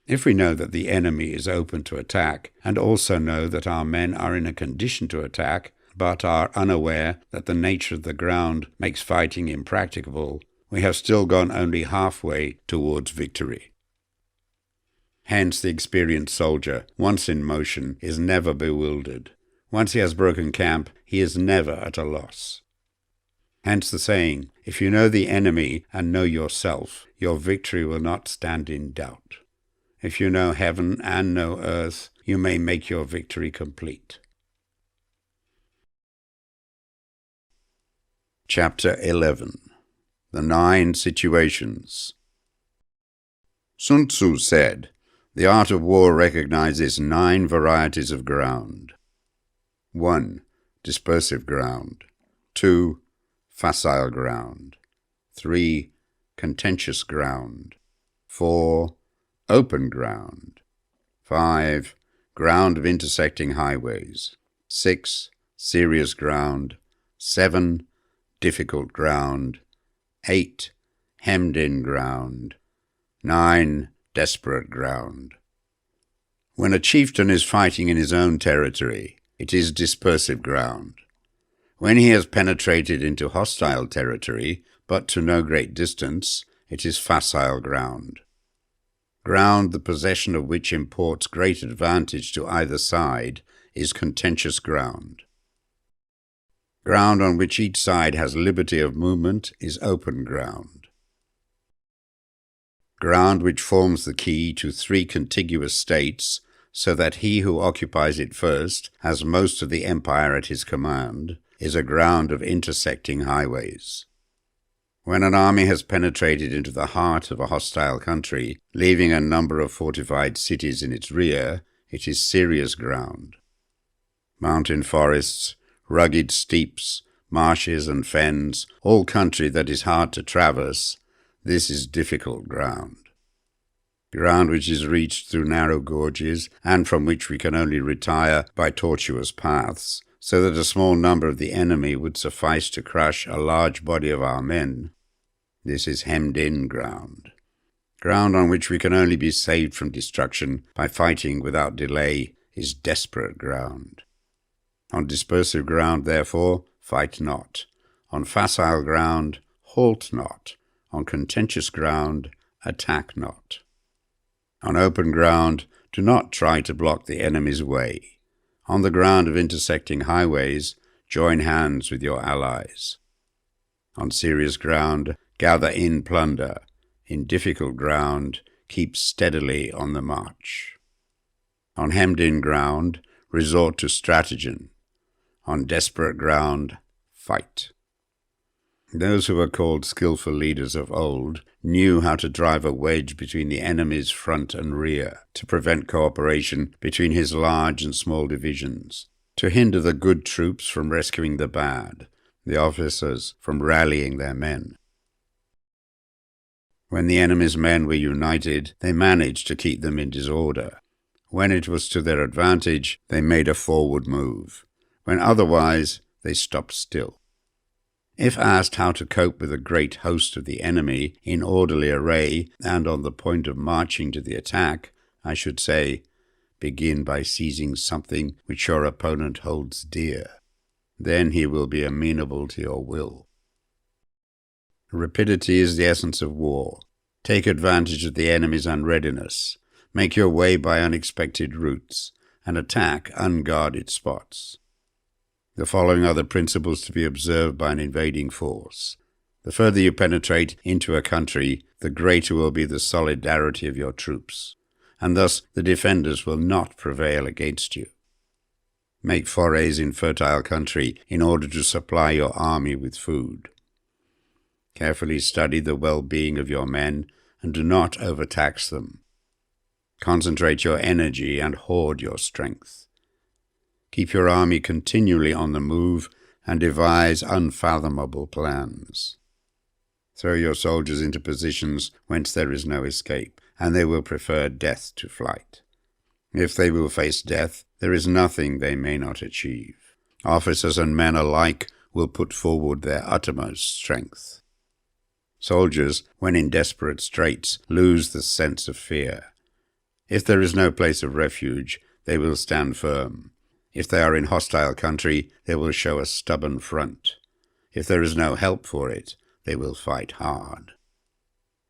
If we know that the enemy is open to attack, and also know that our men are in a condition to attack, but are unaware that the nature of the ground makes fighting impracticable, we have still gone only halfway towards victory. Hence the experienced soldier, once in motion, is never bewildered. Once he has broken camp, he is never at a loss. Hence the saying, if you know the enemy and know yourself, your victory will not stand in doubt. If you know heaven and know earth, you may make your victory complete. Chapter 11. The 9 Situations. Sun Tzu said, "The art of war recognizes 9 varieties of ground. 1. Dispersive ground. 2. Facile ground. 3. Contentious ground. 4. Open ground. 5. Ground of intersecting highways. 6. Serious ground. 7. Difficult ground. 8. Hemmed-in ground. 9. Desperate ground." When a chieftain is fighting in his own territory, it is dispersive ground. When he has penetrated into hostile territory, but to no great distance, it is facile ground. Ground the possession of which imports great advantage to either side is contentious ground. Ground on which each side has liberty of movement is open ground. Ground which forms the key to 3 contiguous states, so that he who occupies it first has most of the empire at his command, is a ground of intersecting highways. When an army has penetrated into the heart of a hostile country, leaving a number of fortified cities in its rear, it is serious ground. Mountain forests, rugged steeps, marshes and fens, all country that is hard to traverse, this is difficult ground. Ground which is reached through narrow gorges, and from which we can only retire by tortuous paths, so that a small number of the enemy would suffice to crush a large body of our men. This is hemmed-in ground. Ground on which we can only be saved from destruction by fighting without delay is desperate ground. On dispersive ground, therefore, fight not. On facile ground, halt not. On contentious ground, attack not. On open ground, do not try to block the enemy's way. On the ground of intersecting highways, join hands with your allies. On serious ground, gather in plunder. In difficult ground, keep steadily on the march. On hemmed-in ground, resort to stratagem. On desperate ground, fight. Those who were called skillful leaders of old knew how to drive a wedge between the enemy's front and rear, to prevent cooperation between his large and small divisions, to hinder the good troops from rescuing the bad, the officers from rallying their men. When the enemy's men were united, they managed to keep them in disorder. When it was to their advantage, they made a forward move. When otherwise, they stopped still. If asked how to cope with a great host of the enemy in orderly array and on the point of marching to the attack, I should say, begin by seizing something which your opponent holds dear. Then he will be amenable to your will. Rapidity is the essence of war. Take advantage of the enemy's unreadiness. Make your way by unexpected routes, and attack unguarded spots. The following are the principles to be observed by an invading force. The further you penetrate into a country, the greater will be the solidarity of your troops, and thus the defenders will not prevail against you. Make forays in fertile country in order to supply your army with food. Carefully study the well-being of your men and do not overtax them. Concentrate your energy and hoard your strength. Keep your army continually on the move and devise unfathomable plans. Throw your soldiers into positions whence there is no escape, and they will prefer death to flight. If they will face death, there is nothing they may not achieve. Officers and men alike will put forward their uttermost strength. Soldiers, when in desperate straits, lose the sense of fear. If there is no place of refuge, they will stand firm. If they are in hostile country, they will show a stubborn front. If there is no help for it, they will fight hard.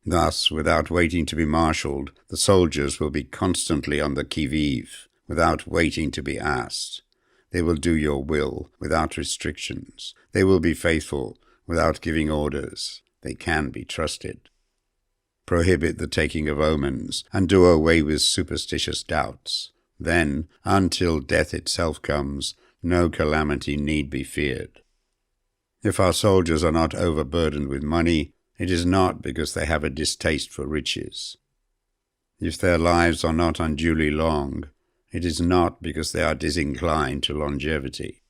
Thus, without waiting to be marshalled, the soldiers will be constantly on the qui-vive, without waiting to be asked. They will do your will without restrictions. They will be faithful without giving orders. They can be trusted. Prohibit the taking of omens, and do away with superstitious doubts. Then, until death itself comes, no calamity need be feared. If our soldiers are not overburdened with money, it is not because they have a distaste for riches. If their lives are not unduly long, it is not because they are disinclined to longevity.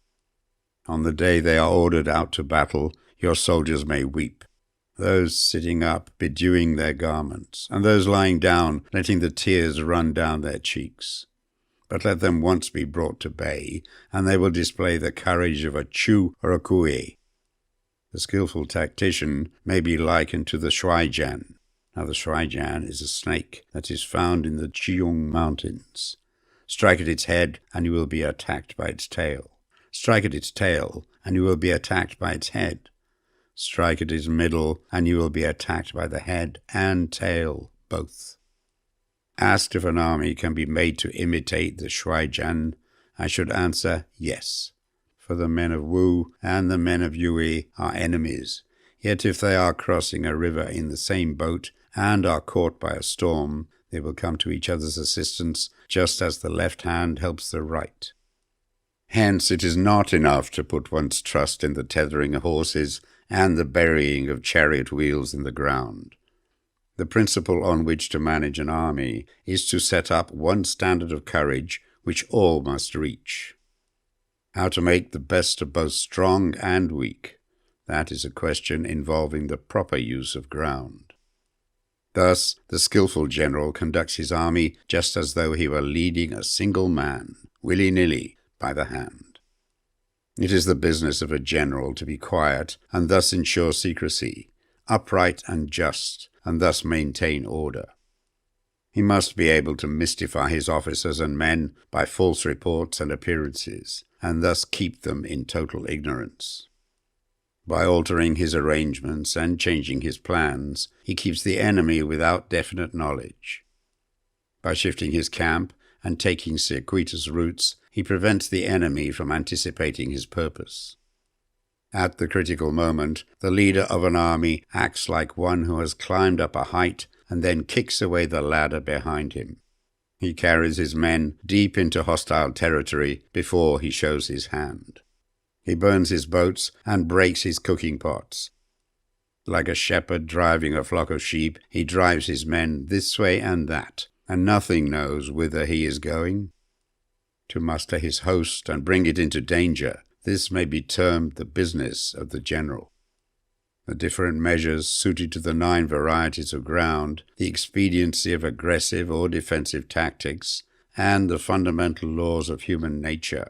On the day they are ordered out to battle, your soldiers may weep, those sitting up bedewing their garments, and those lying down letting the tears run down their cheeks. But let them once be brought to bay, and they will display the courage of a Chu or a Kui. The skillful tactician may be likened to the shuaijian. Now the shuaijian is a snake that is found in the Jiong Mountains. Strike at its head, and you will be attacked by its tail. Strike at its tail, and you will be attacked by its head. Strike at its middle, and you will be attacked by the head and tail, both. Asked if an army can be made to imitate the shuaijian, I should answer yes. For the men of Wu and the men of Yue are enemies, yet if they are crossing a river in the same boat and are caught by a storm, they will come to each other's assistance, just as the left hand helps the right. Hence it is not enough to put one's trust in the tethering of horses and the burying of chariot wheels in the ground. The principle on which to manage an army is to set up one standard of courage which all must reach. How to make the best of both strong and weak, that is a question involving the proper use of ground. Thus, the skillful general conducts his army just as though he were leading a single man, willy-nilly, by the hand. It is the business of a general to be quiet and thus ensure secrecy, upright and just, and thus maintain order. He must be able to mystify his officers and men by false reports and appearances, and thus keep them in total ignorance. By altering his arrangements and changing his plans, he keeps the enemy without definite knowledge. By shifting his camp and taking circuitous routes, he prevents the enemy from anticipating his purpose. At the critical moment, the leader of an army acts like one who has climbed up a height and then kicks away the ladder behind him. He carries his men deep into hostile territory before he shows his hand. He burns his boats and breaks his cooking pots. Like a shepherd driving a flock of sheep, he drives his men this way and that, and nothing knows whither he is going. To muster his host and bring it into danger, this may be termed the business of the general. The different measures suited to the 9 varieties of ground, the expediency of aggressive or defensive tactics, and the fundamental laws of human nature.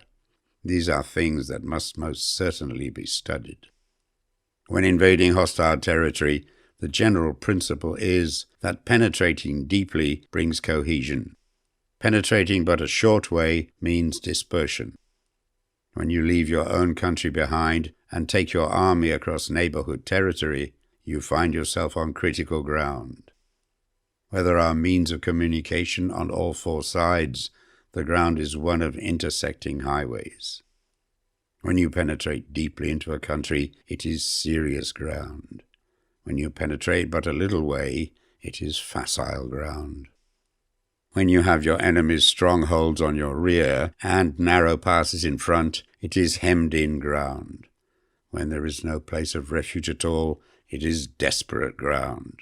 These are things that must most certainly be studied. When invading hostile territory, the general principle is that penetrating deeply brings cohesion. Penetrating but a short way means dispersion. When you leave your own country behind and take your army across neighborhood territory, you find yourself on critical ground. Where there are means of communication on all four sides, the ground is one of intersecting highways. When you penetrate deeply into a country, it is serious ground. When you penetrate but a little way, it is facile ground. When you have your enemy's strongholds on your rear and narrow passes in front, it is hemmed-in ground. When there is no place of refuge at all, it is desperate ground.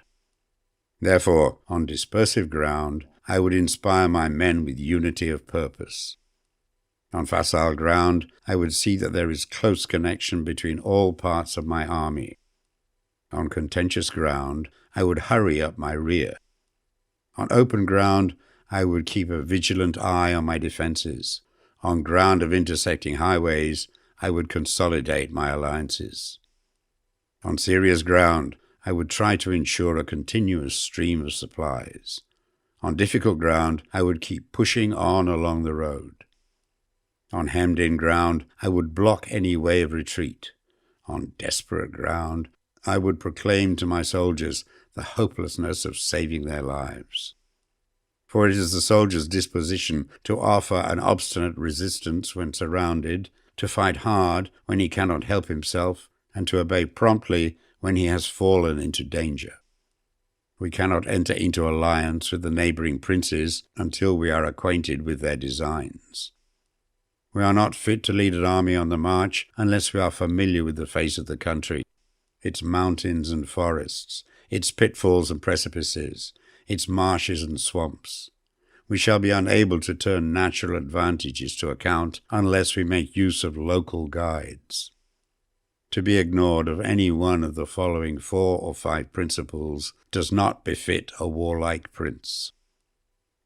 Therefore, on dispersive ground, I would inspire my men with unity of purpose. On facile ground, I would see that there is close connection between all parts of my army. On contentious ground, I would hurry up my rear. On open ground, I would keep a vigilant eye on my defenses. On ground of intersecting highways, I would consolidate my alliances. On serious ground, I would try to ensure a continuous stream of supplies. On difficult ground, I would keep pushing on along the road. On hemmed-in ground, I would block any way of retreat. On desperate ground, I would proclaim to my soldiers the hopelessness of saving their lives. For it is the soldier's disposition to offer an obstinate resistance when surrounded, to fight hard when he cannot help himself, and to obey promptly when he has fallen into danger. We cannot enter into alliance with the neighboring princes until we are acquainted with their designs. We are not fit to lead an army on the march unless we are familiar with the face of the country, its mountains and forests, its pitfalls and precipices, its marshes and swamps. We shall be unable to turn natural advantages to account unless we make use of local guides. To be ignored of any one of the following 4 or 5 principles does not befit a warlike prince.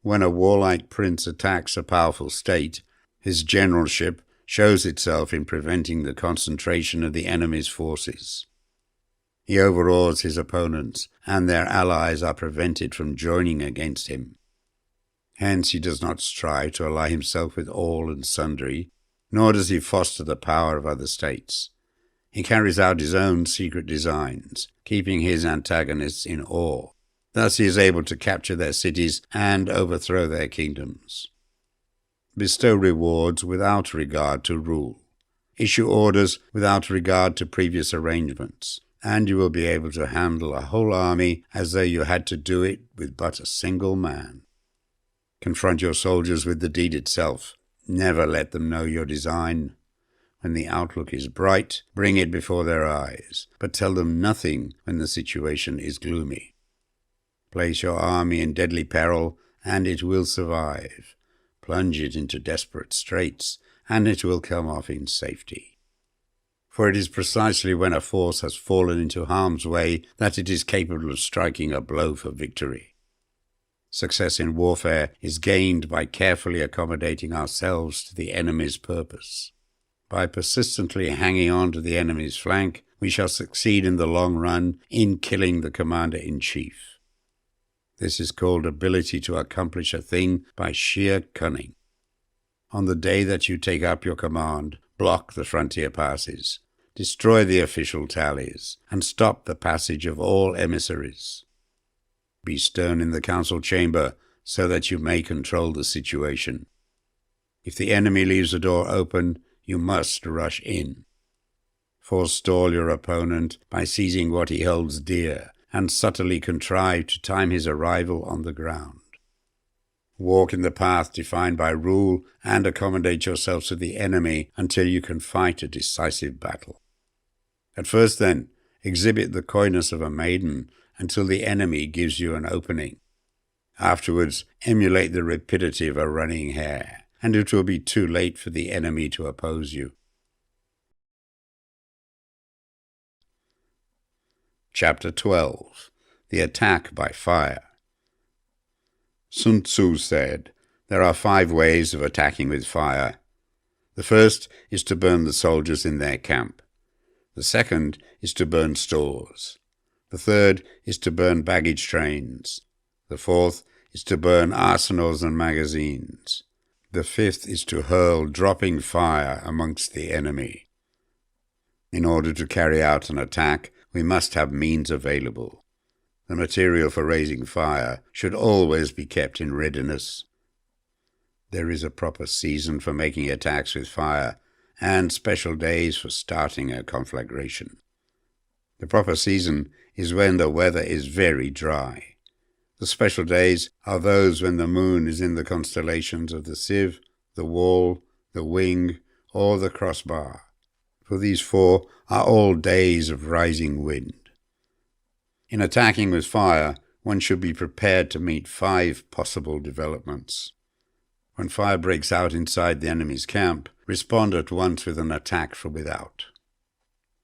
When a warlike prince attacks a powerful state, his generalship shows itself in preventing the concentration of the enemy's forces. He overawes his opponents, and their allies are prevented from joining against him. Hence he does not strive to ally himself with all and sundry, nor does he foster the power of other states. He carries out his own secret designs, keeping his antagonists in awe. Thus he is able to capture their cities and overthrow their kingdoms. Bestow rewards without regard to rule. Issue orders without regard to previous arrangements, and you will be able to handle a whole army as though you had to do it with but a single man. Confront your soldiers with the deed itself. Never let them know your design. When the outlook is bright, bring it before their eyes, but tell them nothing when the situation is gloomy. Place your army in deadly peril, and it will survive. Plunge it into desperate straits, and it will come off in safety. For it is precisely when a force has fallen into harm's way that it is capable of striking a blow for victory. Success in warfare is gained by carefully accommodating ourselves to the enemy's purpose. By persistently hanging on to the enemy's flank, we shall succeed in the long run in killing the commander-in-chief. This is called ability to accomplish a thing by sheer cunning. On the day that you take up your command, block the frontier passes, destroy the official tallies, and stop the passage of all emissaries. Be stern in the council chamber so that you may control the situation. If the enemy leaves the door open, you must rush in. Forestall your opponent by seizing what he holds dear, and subtly contrive to time his arrival on the ground. Walk in the path defined by rule, and accommodate yourselves to the enemy until you can fight a decisive battle. At first, then, exhibit the coyness of a maiden until the enemy gives you an opening. Afterwards, emulate the rapidity of a running hare, and it will be too late for the enemy to oppose you. Chapter 12. The Attack by Fire. Sun Tzu said, "There are 5 ways of attacking with fire. The first is to burn the soldiers in their camp. The second is to burn stores. The third is to burn baggage trains. The fourth is to burn arsenals and magazines. The fifth is to hurl dropping fire amongst the enemy. In order to carry out an attack, we must have means available. The material for raising fire should always be kept in readiness. There is a proper season for making attacks with fire, and special days for starting a conflagration. The proper season is when the weather is very dry. The special days are those when the moon is in the constellations of the sieve, the wall, the wing, or the crossbar. For these four are all days of rising wind. In attacking with fire, one should be prepared to meet 5 possible developments. When fire breaks out inside the enemy's camp, respond at once with an attack from without.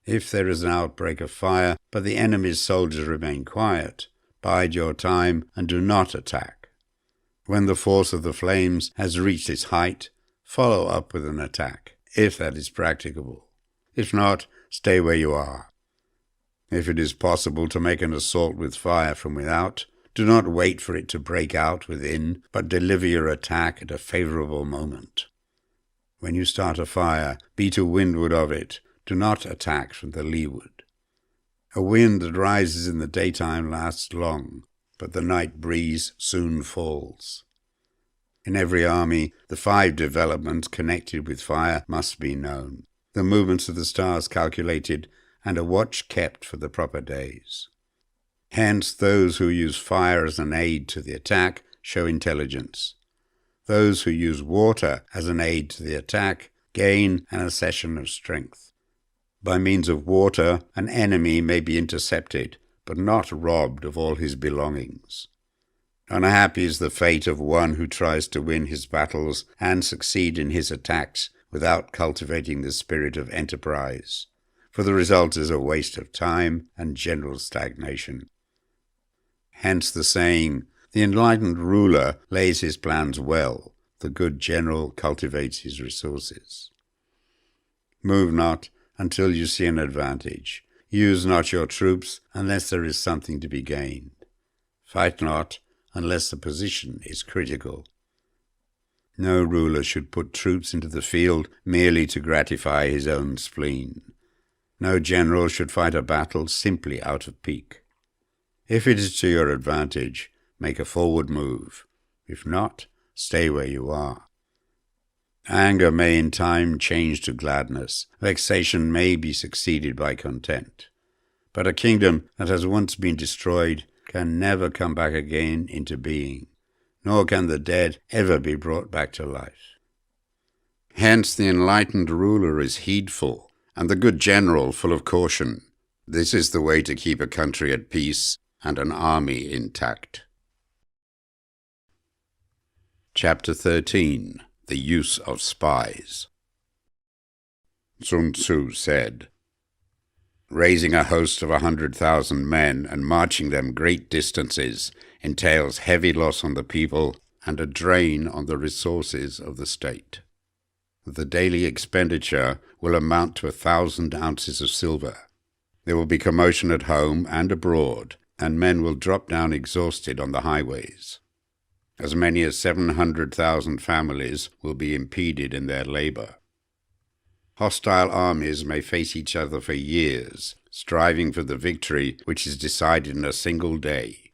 If there is an outbreak of fire, but the enemy's soldiers remain quiet, bide your time and do not attack. When the force of the flames has reached its height, follow up with an attack, if that is practicable. If not, stay where you are. If it is possible to make an assault with fire from without, do not wait for it to break out within, but deliver your attack at a favorable moment. When you start a fire, be to windward of it. Do not attack from the leeward. A wind that rises in the daytime lasts long, but the night breeze soon falls. In every army, the 5 developments connected with fire must be known, the movements of the stars calculated, and a watch kept for the proper days. Hence, those who use fire as an aid to the attack show intelligence. Those who use water as an aid to the attack gain an accession of strength. By means of water, an enemy may be intercepted, but not robbed of all his belongings. Unhappy is the fate of one who tries to win his battles and succeed in his attacks without cultivating the spirit of enterprise, for the result is a waste of time and general stagnation. Hence the saying, the enlightened ruler lays his plans well, the good general cultivates his resources. Move not until you see an advantage. Use not your troops unless there is something to be gained. Fight not unless the position is critical. No ruler should put troops into the field merely to gratify his own spleen. No general should fight a battle simply out of pique. If it is to your advantage, make a forward move. If not, stay where you are. Anger may in time change to gladness. Vexation may be succeeded by content. But a kingdom that has once been destroyed can never come back again into being, nor can the dead ever be brought back to life. Hence the enlightened ruler is heedful, and the good general full of caution. This is the way to keep a country at peace and an army intact. Chapter 13. The Use of Spies. Sun Tzu said, "Raising a host of 100,000 men and marching them great distances entails heavy loss on the people and a drain on the resources of the state. The daily expenditure will amount to 1,000 ounces of silver. There will be commotion at home and abroad, and men will drop down exhausted on the highways. As many as 700,000 families will be impeded in their labor. Hostile armies may face each other for years, striving for the victory which is decided in a single day.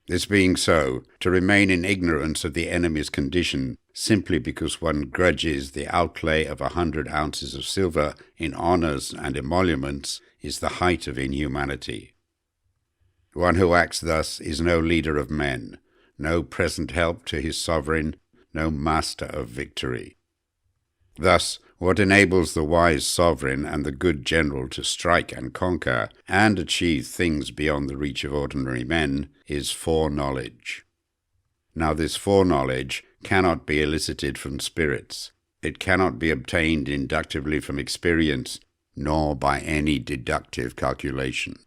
This being so, to remain in ignorance of the enemy's condition simply because one grudges the outlay of 100 ounces of silver in honors and emoluments is the height of inhumanity. One who acts thus is no leader of men, no present help to his sovereign, no master of victory. Thus, what enables the wise sovereign and the good general to strike and conquer and achieve things beyond the reach of ordinary men is foreknowledge. Now this foreknowledge cannot be elicited from spirits. It cannot be obtained inductively from experience, nor by any deductive calculation.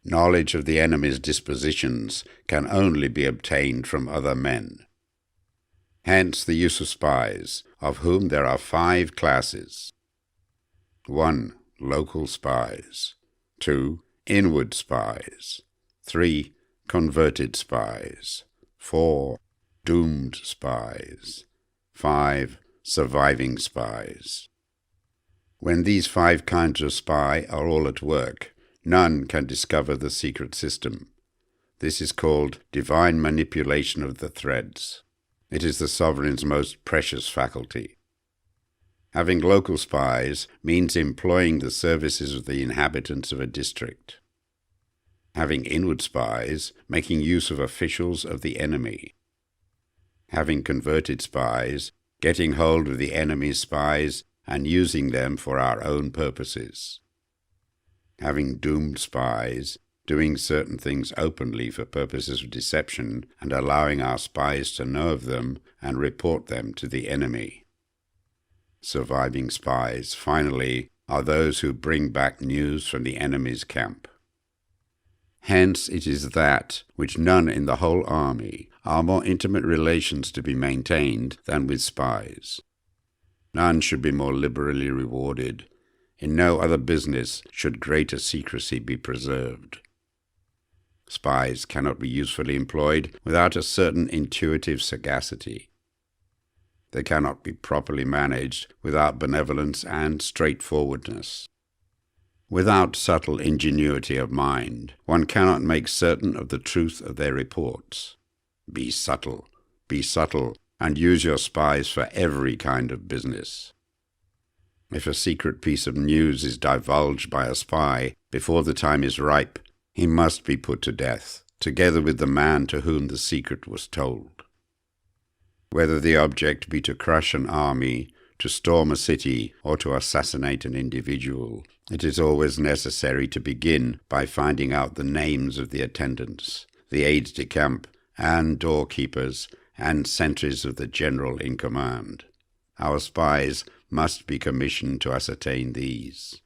Knowledge of the enemy's dispositions can only be obtained from other men. Hence the use of spies, of whom there are 5 classes. 1. Local spies. 2. Inward spies. 3. Converted spies. 4. Doomed spies. 5. Surviving spies. When these 5 kinds of spy are all at work, none can discover the secret system. This is called divine manipulation of the threads. It is the sovereign's most precious faculty. Having local spies means employing the services of the inhabitants of a district. Having inward spies, making use of officials of the enemy. Having converted spies, getting hold of the enemy's spies and using them for our own purposes. Having doomed spies, doing certain things openly for purposes of deception and allowing our spies to know of them and report them to the enemy. Surviving spies, finally, are those who bring back news from the enemy's camp. Hence it is that, which none in the whole army, are more intimate relations to be maintained than with spies. None should be more liberally rewarded. In no other business should greater secrecy be preserved. Spies cannot be usefully employed without a certain intuitive sagacity. They cannot be properly managed without benevolence and straightforwardness. Without subtle ingenuity of mind, one cannot make certain of the truth of their reports. Be subtle, and use your spies for every kind of business. If a secret piece of news is divulged by a spy before the time is ripe, he must be put to death, together with the man to whom the secret was told. Whether the object be to crush an army, to storm a city, or to assassinate an individual, it is always necessary to begin by finding out the names of the attendants, the aides-de-camp, and doorkeepers, and sentries of the general in command. Our spies must be commissioned to ascertain these.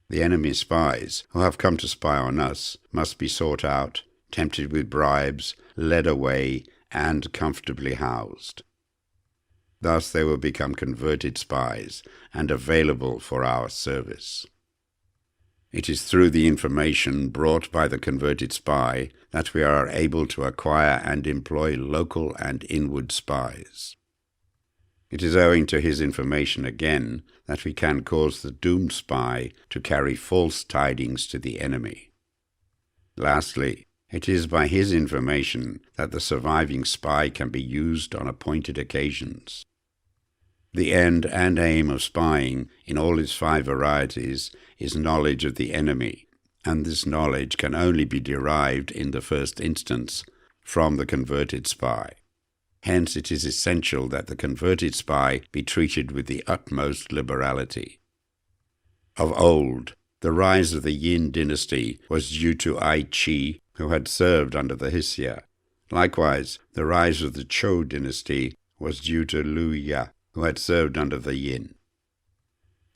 The enemy's spies, who have come to spy on us, must be sought out, tempted with bribes, led away, and comfortably housed. Thus they will become converted spies and available for our service. It is through the information brought by the converted spy that we are able to acquire and employ local and inward spies. It is owing to his information again that we can cause the doomed spy to carry false tidings to the enemy. Lastly, it is by his information that the surviving spy can be used on appointed occasions. The end and aim of spying, in all its 5 varieties, is knowledge of the enemy, and this knowledge can only be derived in the first instance from the converted spy. Hence it is essential that the converted spy be treated with the utmost liberality. Of old, the rise of the Yin dynasty was due to Ai Chi, who had served under the Hsia. Likewise, the rise of the Zhou dynasty was due to Liu Ya, who had served under the Yin.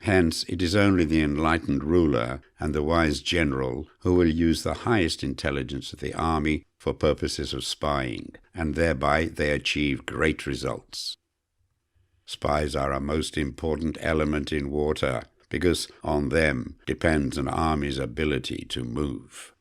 Hence, it is only the enlightened ruler and the wise general who will use the highest intelligence of the army for purposes of spying, and thereby they achieve great results. Spies are a most important element in warfare, because on them depends an army's ability to move.